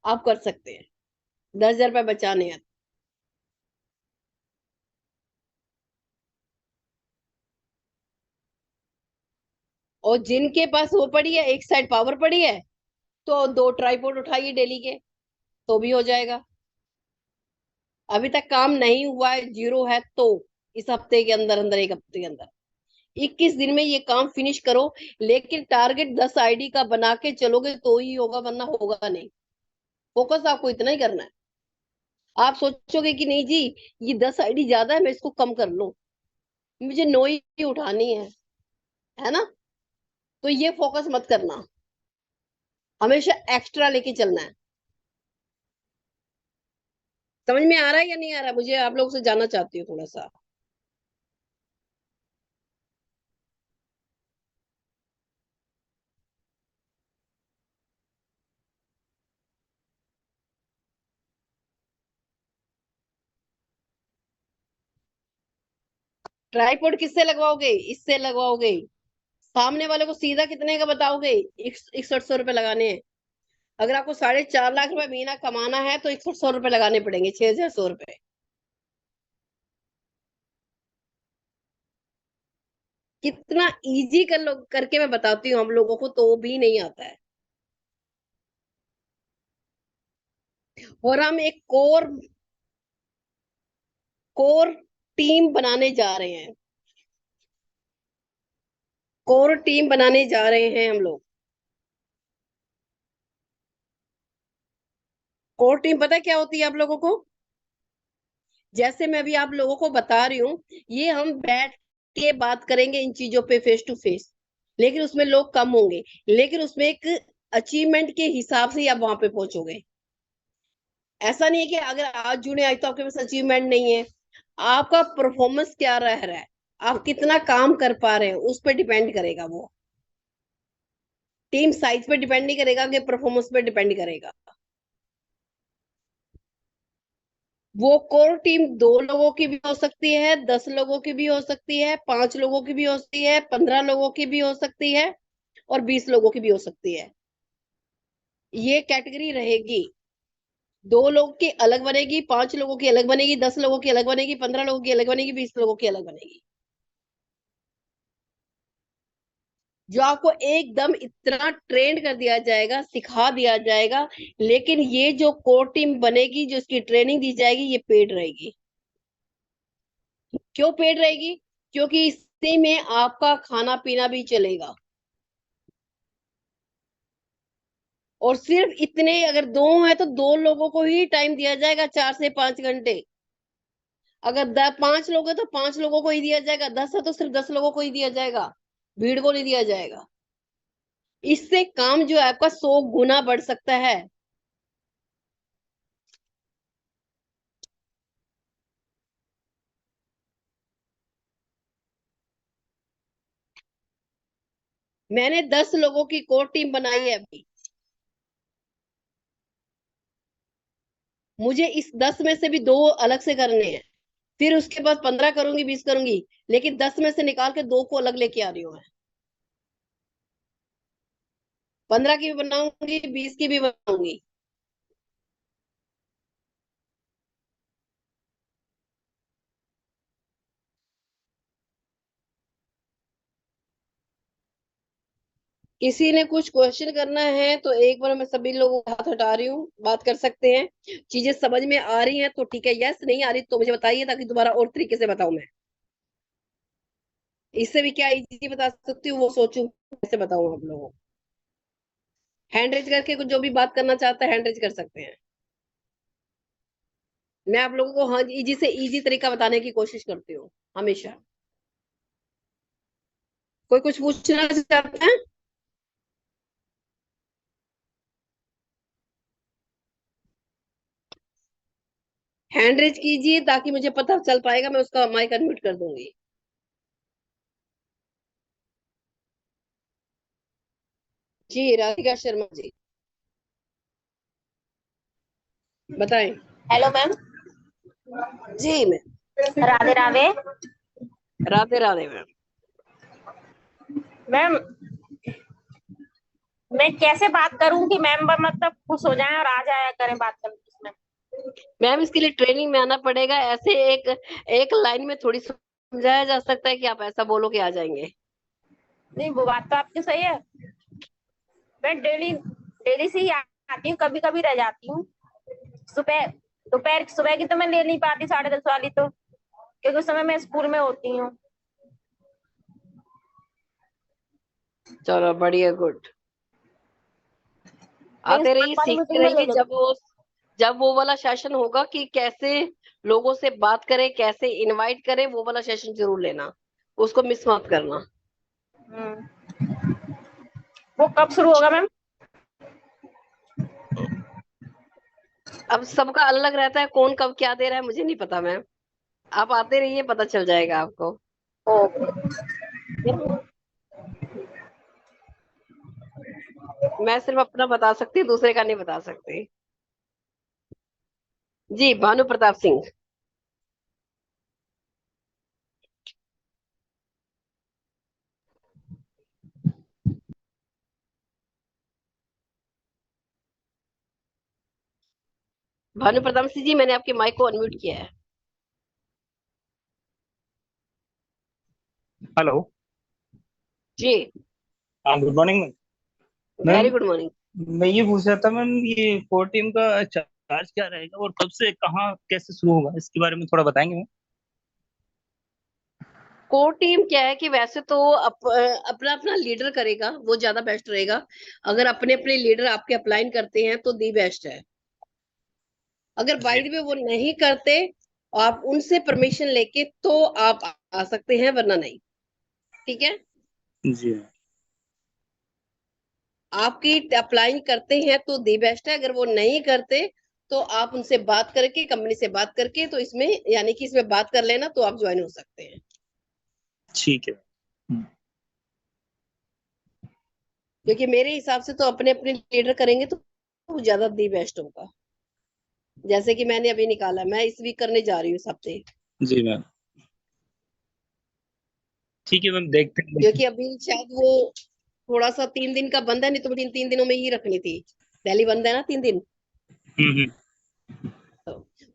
आप कर सकते हैं। 10,000 रुपए बचाने हैं। और जिनके पास वो पड़ी है, एक साइड पावर पड़ी है, तो 2 ट्राइपॉड उठाइए डेली के, तो भी हो जाएगा। अभी तक काम नहीं हुआ है, जीरो है, तो इस हफ्ते के अंदर अंदर, एक हफ्ते के अंदर 21 दिन में ये काम फिनिश करो। लेकिन टारगेट 10 आईडी का बना के चलोगे तो ही होगा, वरना होगा नहीं। फोकस आपको इतना ही करना है। आप सोचोगे कि नहीं जी, ये 10 आईडी ज्यादा है, मैं इसको कम कर लूं, मुझे 9 ही उठानी है ना? तो ये फोकस मत करना, हमेशा एक्स्ट्रा लेके चलना है। समझ में आ रहा है या नहीं आ रहा है? मुझे आप लोगों से जानना चाहती हूँ थोड़ा सा। ट्राइपॉड किससे लगवाओगे? इससे लगवाओगे। सामने वाले को सीधा कितने का बताओगे? 6100 रुपए लगाने हैं। अगर आपको 4.5 लाख रुपए महीना कमाना है तो 6100 रुपए लगाने पड़ेंगे, 6100 रुपए। कितना इजी कर लो, करके मैं बताती हूँ हम लोगों को, तो भी नहीं आता है। और हम एक कोर कोर टीम बनाने जा रहे हैं। कोर टीम बनाने जा रहे हैं हम लोग। कोर टीम पता है क्या होती है आप लोगों को? जैसे मैं अभी आप लोगों को बता रही हूँ, ये हम बैठ के बात करेंगे इन चीजों पे फेस टू फेस, लेकिन उसमें लोग कम होंगे, लेकिन उसमें एक अचीवमेंट के हिसाब से ही आप वहां पे पहुंचोगे। ऐसा नहीं है कि अगर आज जुड़े आज तो आपके पास अचीवमेंट नहीं है। आपका परफॉर्मेंस क्या रह रहा है, आप कितना काम कर पा रहे हैं, उस पर डिपेंड करेगा वो। टीम साइज पे डिपेंड नहीं करेगा, कि परफॉर्मेंस पे डिपेंड करेगा। वो कोर टीम 2 लोगों की भी हो सकती है, 10 लोगों की भी हो सकती है, 5 लोगों की भी हो सकती है, 15 लोगों की भी हो सकती है, और 20 लोगों की भी हो सकती है। ये कैटेगरी रहेगी। 2 लोगों की अलग बनेगी, 5 लोगों की अलग बनेगी, 10 लोगों की अलग बनेगी, 15 लोगों की अलग बनेगी, 20 लोगों की अलग बनेगी। जो आपको एकदम इतना ट्रेंड कर दिया जाएगा, सिखा दिया जाएगा, लेकिन ये जो कोर टीम बनेगी, जो इसकी ट्रेनिंग दी जाएगी, ये पेड रहेगी। क्यों पेड रहेगी? क्योंकि इसी में आपका खाना पीना भी चलेगा। और सिर्फ इतने, अगर 2 है तो 2 लोगों को ही टाइम दिया जाएगा, 4 से 5 घंटे। अगर 5 लोग है तो 5 लोगों को ही दिया जाएगा, 10 है तो सिर्फ 10 लोगों को ही दिया जाएगा, भीड़ को नहीं दिया जाएगा। इससे काम जो है आपका 100 गुना बढ़ सकता है। मैंने 10 लोगों की कोर टीम बनाई है अभी। मुझे इस 10 में से भी 2 अलग से करने हैं, फिर उसके बाद 15 करूंगी, 20 करूंगी, लेकिन 10 में से निकाल के 2 को अलग लेके आ रही हूँ मैं। 15 की भी बनाऊंगी, 20 की भी बनाऊंगी। किसी ने कुछ क्वेश्चन करना है तो एक बार मैं सभी लोगों का हाथ हटा रही हूँ, बात कर सकते हैं। चीजें समझ में आ रही हैं तो ठीक है, यस, नहीं आ रही तो मुझे बताइए, ताकि दोबारा और तरीके से बताऊं मैं। इससे भी क्या इजी बता सकती हूँ, वो सोचूं कैसे बताऊं आप लोगों को। हैंड रेज करके कुछ जो भी बात करना चाहता है हैंड रेज कर सकते हैं। मैं आप लोगों को हाँ इजी से इजी तरीका बताने की कोशिश करती हूँ हमेशा। कोई कुछ पूछना चाहता है? हैंड रेज कीजिए ताकि मुझे पता चल पाएगा, मैं उसका माइक अनम्यूट कर दूंगी। जी राधिका शर्मा जी, बताएं। Hello ma'am. जी ma'am. Radhe Radhe. Radhe Radhe ma'am. Ma'am मैं कैसे बात करूं कि मेंबर मतलब खुश हो जाएं और आ जाया करें बात करने इसमें? मैम इसके लिए ट्रेनिंग में आना पड़ेगा। ऐसे एक एक लाइन में थोड़ी समझाया जा सकता है कि आप ऐसा बोलो कि आ जाएंगे। नहीं, वो बात तो आपकी सही है। मैं डेली डेली से ही आती हूँ, कभी कभी रह जाती हूँ। सुबह दोपहर सुबह की तो मैं ले नहीं पाती, 10:30 वाली तो, क्योंकि उस समय मैं स्कूल में होती हूँ। चलो बढ़िया, गुड। लेकिन आते साथ रहिए, वाली सीखते मीटिंग में ले रहिए। लो। जब वो वाला सेशन होगा कि कैसे लोगों से बात करें, कैसे इनवाइट करें, वो वाला सेशन जरूर लेना, उसको मिस मत करना। वो कब शुरू होगा मैम? अब सबका अलग रहता है, कौन कब क्या दे रहा है मुझे नहीं पता मैम। आप आते रहिए, पता चल जाएगा आपको। ओके। मैं सिर्फ अपना बता सकती हूँ, दूसरे का नहीं बता सकती। जी भानु प्रताप सिंह। भानु प्रताप सिंह जी, मैंने आपके माइक को अनम्यूट किया है। हेलो। जी हाँ, good morning ma'am. Very ma'am, good morning. मैं ये पूछ रहा था मैम, ये कोर टीम का चार्ज क्या रहेगा और कब से कहाँ कैसे शुरू होगा, इसके बारे में थोड़ा बताएंगे मैम? कोर टीम क्या है कि वैसे तो अपना अपना लीडर करेगा, वो ज्यादा बेस्ट रहेगा। अगर अपने अपने लीडर आपके अप्लाई करते हैं तो दी बेस्ट है। अगर बाई द वे वो नहीं करते, आप उनसे परमिशन लेके तो आप आ सकते हैं, वरना नहीं। ठीक है, जी। आपकी अप्लाई करते हैं तो दी बेस्ट है। अगर वो नहीं करते तो आप उनसे बात करके, कंपनी से बात करके, तो इसमें यानी कि इसमें बात कर लेना, तो आप ज्वाइन हो सकते हैं। ठीक है। क्योंकि मेरे हिसाब से तो अपने अपने लीडर करेंगे तो ज्यादा दी बेस्ट होगा। जैसे कि मैंने अभी निकाला, मैं इस वीक करने जा रही हूँ सबसे। जी मैम, ठीक है मैम, देखते हैं। क्योंकि अभी शायद वो थोड़ा सा 3 दिन का बंद है, नहीं तो मुझे इन 3 दिनों में ही रखनी थी। दिल्ली बंद है ना 3 दिन। हम्म।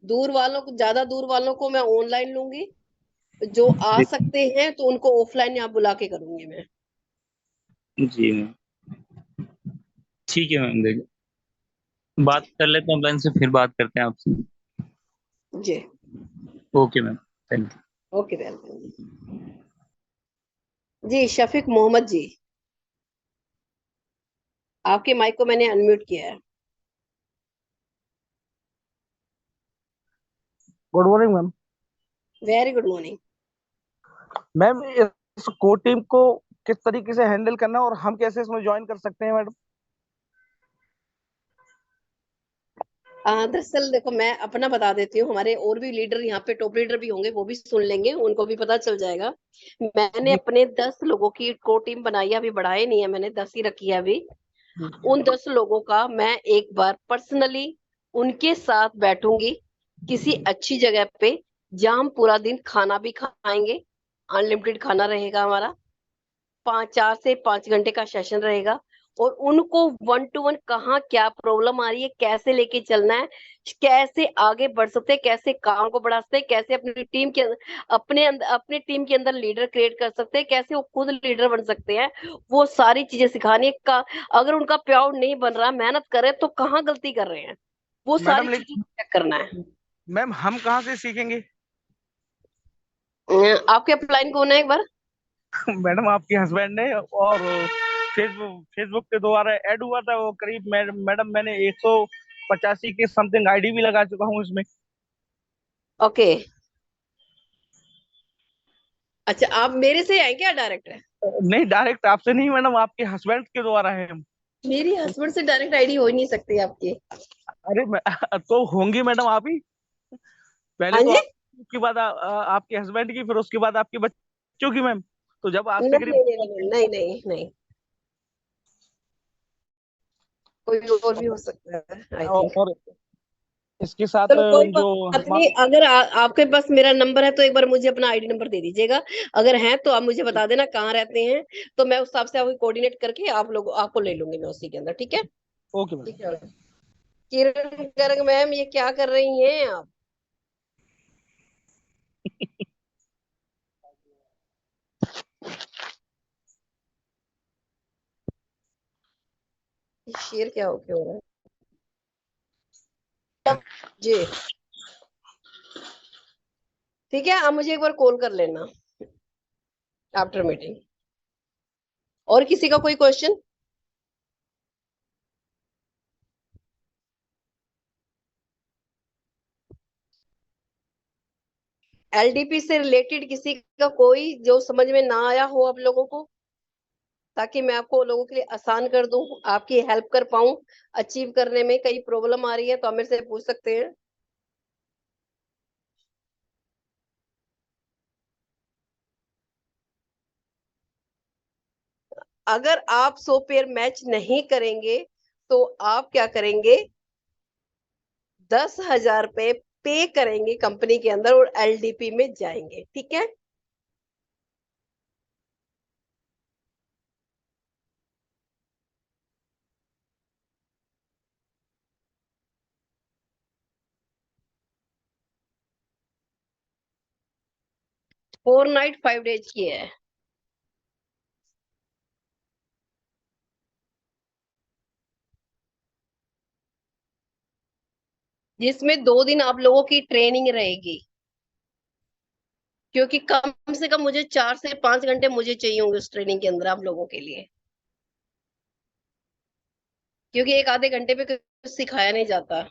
दूर वालों को, ज्यादा दूर वालों को मैं ऑनलाइन लूंगी, जो आ जी सकते हैं तो उनको ऑफलाइन यहाँ बुला के करूंगी मैं। जी मैम, ठीक है मैम, देखो बात कर लेते हैं ऑनलाइन से, फिर बात करते हैं आपसे। जी। Okay ma'am, thank you. Okay, welcome जी। शफीक मोहम्मद जी, आपके माइक को मैंने अनम्यूट किया है। Good morning ma'am. Very good morning. Ma'am, इस कोर टीम को किस तरीके से हैंडल करना है और हम कैसे इसमें ज्वाइन कर सकते हैं मैडम? दरअसल देखो, मैं अपना बता देती हूँ, हमारे और भी लीडर यहाँ पे, टॉप लीडर भी होंगे, वो भी सुन लेंगे, उनको भी पता चल जाएगा। मैंने जी अपने 10 लोगों की को टीम बनाई है, अभी बढ़ाए नहीं है मैंने, 10 ही रखी है अभी। जी उन 10 लोगों का मैं एक बार पर्सनली उनके साथ बैठूंगी किसी अच्छी जगह पे, जहां हम पूरा दिन खाना भी खाएंगे, अनलिमिटेड खाना रहेगा हमारा, 4 से 5 घंटे का सेशन रहेगा, और उनको 1 to 1 कहाँ क्या प्रॉब्लम आ रही है, कैसे लेके चलना है, कैसे आगे बढ़ सकते हैं, कैसे काम को बढ़ा सकते हैं, कैसे अपनी टीम के अपने टीम के अंदर लीडर क्रिएट कर सकते हैं, कैसे वो खुद लीडर बन सकते हैं, वो सारी चीजें सिखानी है का। अगर उनका प्राउड नहीं बन रहा, मेहनत करे तो कहाँ गलती कर रहे हैं, वो सारी मैडम, चीजों को चेक करना है। मैम हम कहाँ से सीखेंगे? आपके अपलाइन कौन है एक बार? मैडम, आपके हस्बैंड ने, और फेसबुक के द्वारा ऐड हुआ था वो करीब, मैडम मैंने 185 की समथिंग आईडी भी लगा चुका हूँ इसमें। ओके, अच्छा, आप मेरे से आए क्या डायरेक्ट? नहीं, डायरेक्ट आपसे नहीं मैडम, आपके हस्बैंड के द्वारा है हम। मेरी हस्बैंड से डायरेक्ट आईडी हो ही नहीं सकती आपकी। अरे तो होंगी मैडम आप ही। पहले हाँ तो जी। आप, उसके बाद आपके हस्बैंड की, फिर उसके बाद आपके बच्चों की मैम। तो जब आपसे नहीं करीब नहीं नहीं नहीं नहीं नहीं, कोई और भी हो सकता है आई थिंक। और इसके साथ चलो कोई जो बात नहीं, अगर आपके पास मेरा नंबर है तो एक बार मुझे अपना आईडी नंबर दे दीजिएगा। अगर है तो आप मुझे बता देना कहाँ रहते हैं, तो मैं उस हिसाब से आपको कोऑर्डिनेट करके आप लोग आपको ले लूंगी मैं उसी के अंदर, ठीक है? Okay ma'am. ठीक है। किरण गर्ग मैम, ये क्या कर रही हैं आप? शेर क्या हो रहा है जी? ठीक है, आप मुझे एक बार कॉल कर लेना आफ्टर मीटिंग। और किसी का कोई क्वेश्चन? एलडीपी से रिलेटेड किसी का कोई जो समझ में ना आया हो आप लोगों को, ताकि मैं आपको लोगों के लिए आसान कर दूं, आपकी हेल्प कर पाऊं अचीव करने में। कई प्रॉब्लम आ रही है तो आप मेरे से पूछ सकते हैं। अगर आप 100 पेयर मैच नहीं करेंगे तो आप क्या करेंगे, 10,000 रुपए पे करेंगे कंपनी के अंदर और एलडीपी में जाएंगे, ठीक है? फोर नाइट 5 डेज की है, जिसमें 2 दिन आप लोगों की ट्रेनिंग रहेगी, क्योंकि कम से कम मुझे 4 से 5 घंटे मुझे चाहिए होंगे उस ट्रेनिंग के अंदर आप लोगों के लिए, क्योंकि एक आधे घंटे पे कुछ सिखाया नहीं जाता।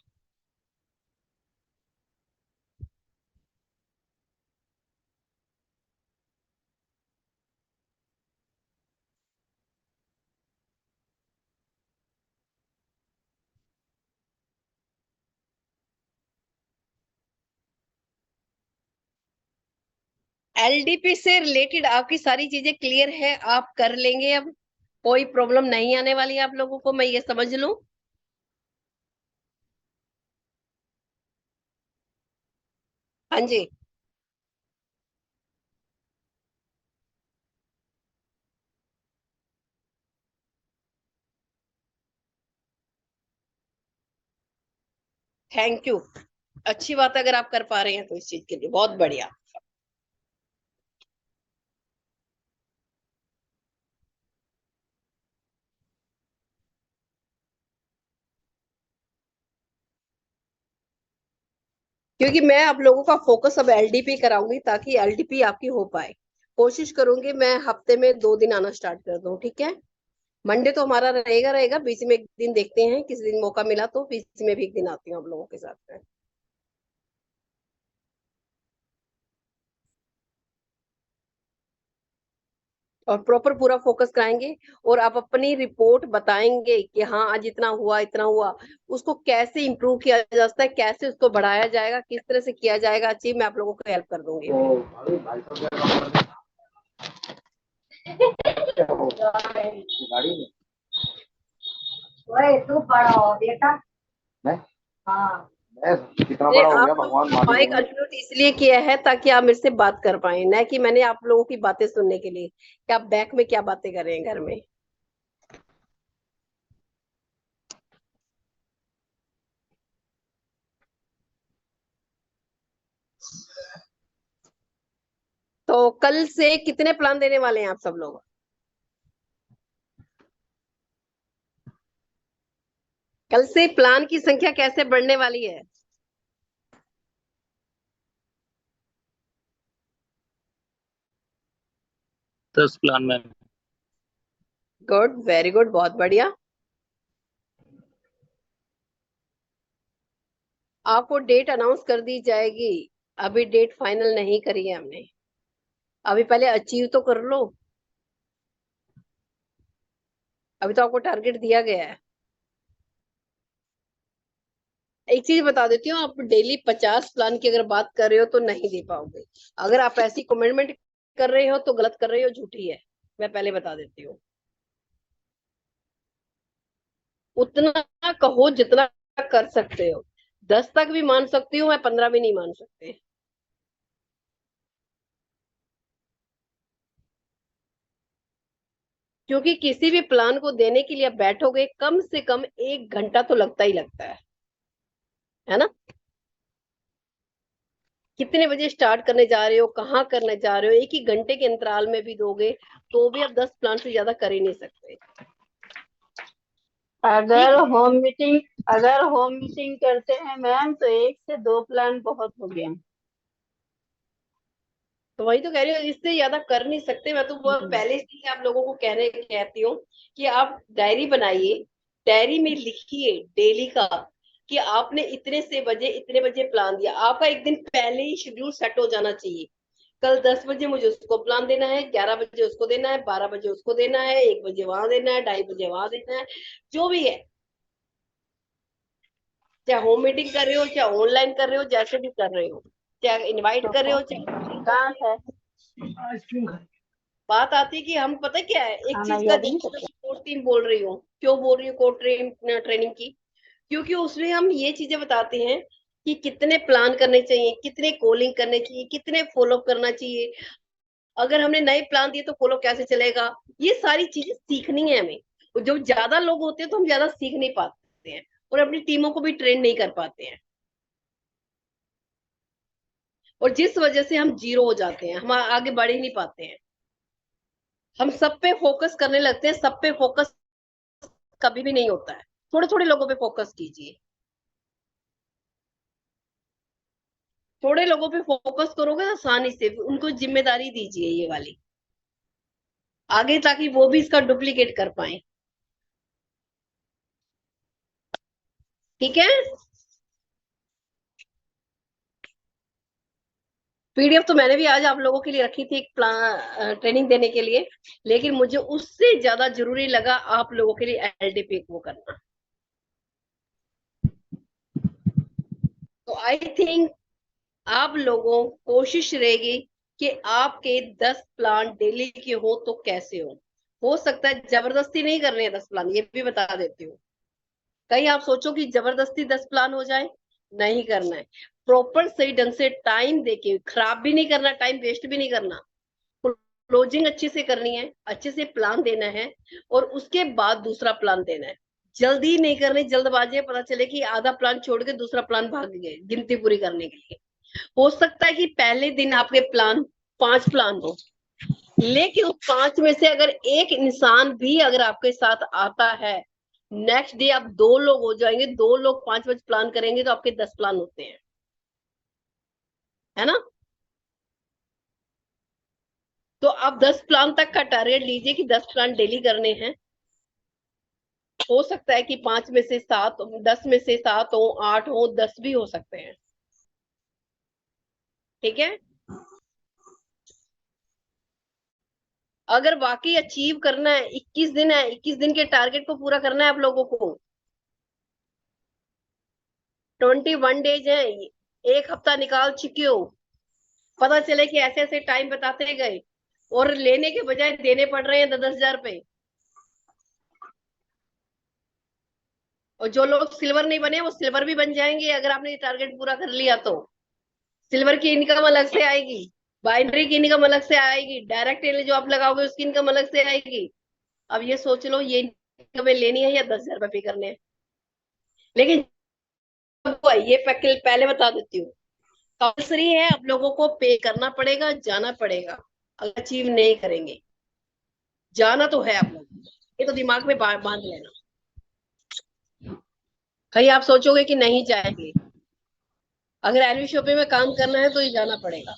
एलडीपी से रिलेटेड आपकी सारी चीजें क्लियर है, आप कर लेंगे अब, कोई प्रॉब्लम नहीं आने वाली है आप लोगों को, मैं ये समझ लूं? हाँ जी। थैंक यू, अच्छी बात है अगर आप कर पा रहे हैं तो इस चीज के लिए बहुत बढ़िया। क्योंकि मैं आप लोगों का फोकस अब एलडीपी कराऊंगी ताकि एलडीपी आपकी हो पाए। कोशिश करूंगी मैं हफ्ते में 2 दिन आना स्टार्ट कर दूं, ठीक है। मंडे तो हमारा रहेगा रहेगा, बीच में एक दिन देखते हैं किस दिन मौका मिला तो बीच में भी एक दिन आती हूँ आप लोगों के साथ में। और प्रॉपर पूरा फोकस कराएंगे और आप अपनी रिपोर्ट बताएंगे कि हाँ आज इतना हुआ इतना हुआ, उसको कैसे इंप्रूव किया जा सकता है, कैसे उसको बढ़ाया जाएगा, किस तरह से किया जाएगा अचीव, मैं आप लोगों को हेल्प कर दूंगी। तू बड़ा हो बेटा। हाँ कितना बड़ा हो गया भगवान माइक अनम्यूट इसलिए किया है ताकि आप मेरे से बात कर पाए, न कि मैंने आप लोगों की बातें सुनने के लिए कि आप बैक में क्या बातें कर रहे हैं घर में। तो कल से कितने प्लान देने वाले हैं आप सब लोग? कल से प्लान की संख्या कैसे बढ़ने वाली है? तो इस प्लान में गुड, वेरी गुड, बहुत बढ़िया। आपको डेट अनाउंस कर दी जाएगी, अभी डेट फाइनल नहीं करी है हमने, अभी पहले अचीव तो कर लो। अभी तो आपको टारगेट दिया गया है। एक चीज बता देती हूँ, आप डेली 50 प्लान की अगर बात कर रहे हो तो नहीं दे पाओगे। अगर आप ऐसी कमिटमेंट कर रहे हो तो गलत कर रहे हो, झूठी है, मैं पहले बता देती हूँ। उतना कहो जितना कर सकते हो, 10 तक भी मान सकती हूँ मैं, 15 भी नहीं मान सकते। क्योंकि किसी भी प्लान को देने के लिए आप बैठोगे कम से कम 1 घंटा तो लगता ही लगता है ना। कितने बजे स्टार्ट करने जा रहे हो, कहाँ करने जा रहे हो, एक ही घंटे के अंतराल में भी दोगे तो भी आप 10 प्लान से ज्यादा कर ही नहीं सकते। अगर होम मीटिंग करते हैं मैम तो 1 से 2 प्लान बहुत हो गया। तो वही तो कह रही हूँ, इससे ज्यादा कर नहीं सकते। मैं तो वो पहले से ही आप लोगों को कहती हूँ कि आप डायरी बनाइए, डायरी में लिखिए डेली का कि आपने इतने से बजे इतने बजे प्लान दिया। आपका एक दिन पहले ही शेड्यूल सेट हो जाना चाहिए। कल 10 बजे मुझे उसको प्लान देना है, 11 बजे उसको देना है, 12 बजे उसको देना है, 1 बजे वहां देना है, 2:30 बजे वहां देना है, जो भी है। चाहे होम मीटिंग कर रहे हो, चाहे ऑनलाइन कर रहे हो, जैसे भी कर रहे हो, चाहे इनवाइट कर रहे हो, चाहे कहाँ है बात आती है कि हम पता क्या है, एक खाना चीज का याद नहीं कोर टीम बोल रही हूँ। क्यों बोल रही हूँ कोर ट्रेनिंग की? क्योंकि उसमें हम ये चीजें बताते हैं कि कितने प्लान करने चाहिए, कितने कॉलिंग करने चाहिए, कितने फॉलो करना चाहिए, अगर हमने नए प्लान दिए तो फॉलो कैसे चलेगा, ये सारी चीजें सीखनी है हमें। और जब ज्यादा लोग होते हैं तो हम ज्यादा सीख नहीं पाते हैं और अपनी टीमों को भी ट्रेन नहीं कर पाते हैं, और जिस वजह से हम जीरो हो जाते हैं, हम आगे बढ़ ही नहीं पाते हैं। हम सब पे फोकस करने लगते हैं, सब पे फोकस कभी भी नहीं होता है। थोड़े थोड़े लोगों पे फोकस कीजिए, थोड़े लोगों पे फोकस करोगे आसानी से, उनको जिम्मेदारी दीजिए ये वाली आगे, ताकि वो भी इसका डुप्लीकेट कर पाए। ठीक है, पीडीएफ तो मैंने भी आज आप लोगों के लिए रखी थी एक प्लान ट्रेनिंग देने के लिए, लेकिन मुझे उससे ज्यादा जरूरी लगा आप लोगों के लिए एलडीपी को करना। तो आई थिंक आप लोगों कोशिश रहेगी कि आपके 10 प्लान डेली के हो तो कैसे हो सकता है जबरदस्ती नहीं करने हैं 10 प्लान, ये भी बता देती हूँ। कहीं आप सोचो कि जबरदस्ती 10 प्लान हो जाए, नहीं करना है। प्रॉपर सही ढंग से टाइम देके, खराब भी नहीं करना, टाइम वेस्ट भी नहीं करना, क्लोजिंग अच्छे से करनी है, अच्छे से प्लान देना है और उसके बाद दूसरा प्लान देना है। जल्दी नहीं करनी, जल्दबाजी में पता चले कि आधा प्लान छोड़ के दूसरा प्लान भाग गए गिनती पूरी करने के लिए। हो सकता है कि पहले दिन आपके प्लान 5 प्लान हो, लेकिन उस 5 में से अगर एक इंसान भी अगर आपके साथ आता है, नेक्स्ट डे आप 2 लोग हो जाएंगे, 2 लोग 5 प्लान करेंगे तो आपके 10 प्लान होते हैं, है ना। तो आप 10 प्लान तक का टारगेट लीजिए कि 10 प्लान डेली करने हैं। हो सकता है कि 5 में से 7, 10 में से 7 हो, 8 हो, 10 भी हो सकते हैं, ठीक है। अगर वाकई अचीव करना है, 21 दिन है, 21 दिन के टारगेट को पूरा करना है आप लोगों को, 21 डेज है, 1 हफ्ता निकाल चुके हो, पता चले कि ऐसे ऐसे टाइम बताते गए और लेने के बजाय देने पड़ रहे हैं 10,000 रुपए। और जो लोग सिल्वर नहीं बने वो सिल्वर भी बन जाएंगे अगर आपने ये टारगेट पूरा कर लिया तो। सिल्वर की इनकम अलग से आएगी, बाइनरी की इनकम अलग से आएगी, डायरेक्ट जो आप लगाओगे उसकी इनकम अलग से आएगी। अब ये सोच लो ये इनकम लेनी है या 10,000 रुपए पे करने हैं। लेकिन ये पहले बता देती हूँ, कंपल्सरी है, आप लोगों को पे करना पड़ेगा, जाना पड़ेगा। अगर अचीव नहीं करेंगे, जाना तो है आप लोगों को, ये तो दिमाग में बांध लेना। कहीं आप सोचोगे कि नहीं जाएंगे, अगर एलवी शॉपिंग में काम करना है तो ये जाना पड़ेगा,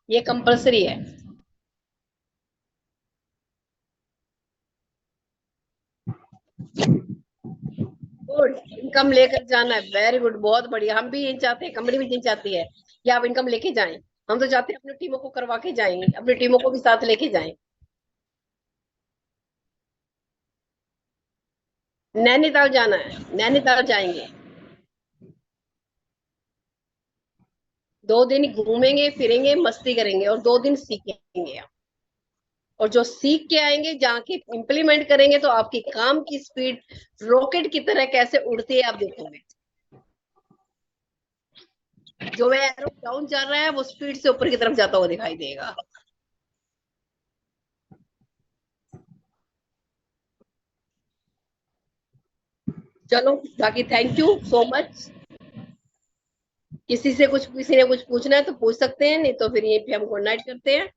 ये कंपल्सरी है। गुड, इनकम लेकर जाना है, वेरी गुड, बहुत बढ़िया। हम भी यही चाहते हैं, कंपनी भी यही चाहती है कि आप इनकम लेके जाएं। हम तो चाहते हैं अपनी टीमों को करवा के जाएंगे, अपनी टीमों को भी साथ लेके जाएं। नैनीताल जाना है, नैनीताल जाएंगे, 2 दिन घूमेंगे फिरेंगे मस्ती करेंगे और 2 दिन सीखेंगे आप। और जो सीख के आएंगे, जाके इम्प्लीमेंट करेंगे तो आपकी काम की स्पीड रॉकेट की तरह कैसे उड़ती है आप देखोगे। जो वह एरो डाउन जा रहा है वो स्पीड से ऊपर की तरफ जाता हुआ दिखाई देगा। चलो बाकी थैंक यू सो मच। किसी ने कुछ पूछना है तो पूछ सकते हैं, नहीं तो फिर यहीं पे हम गुड नाइट करते हैं।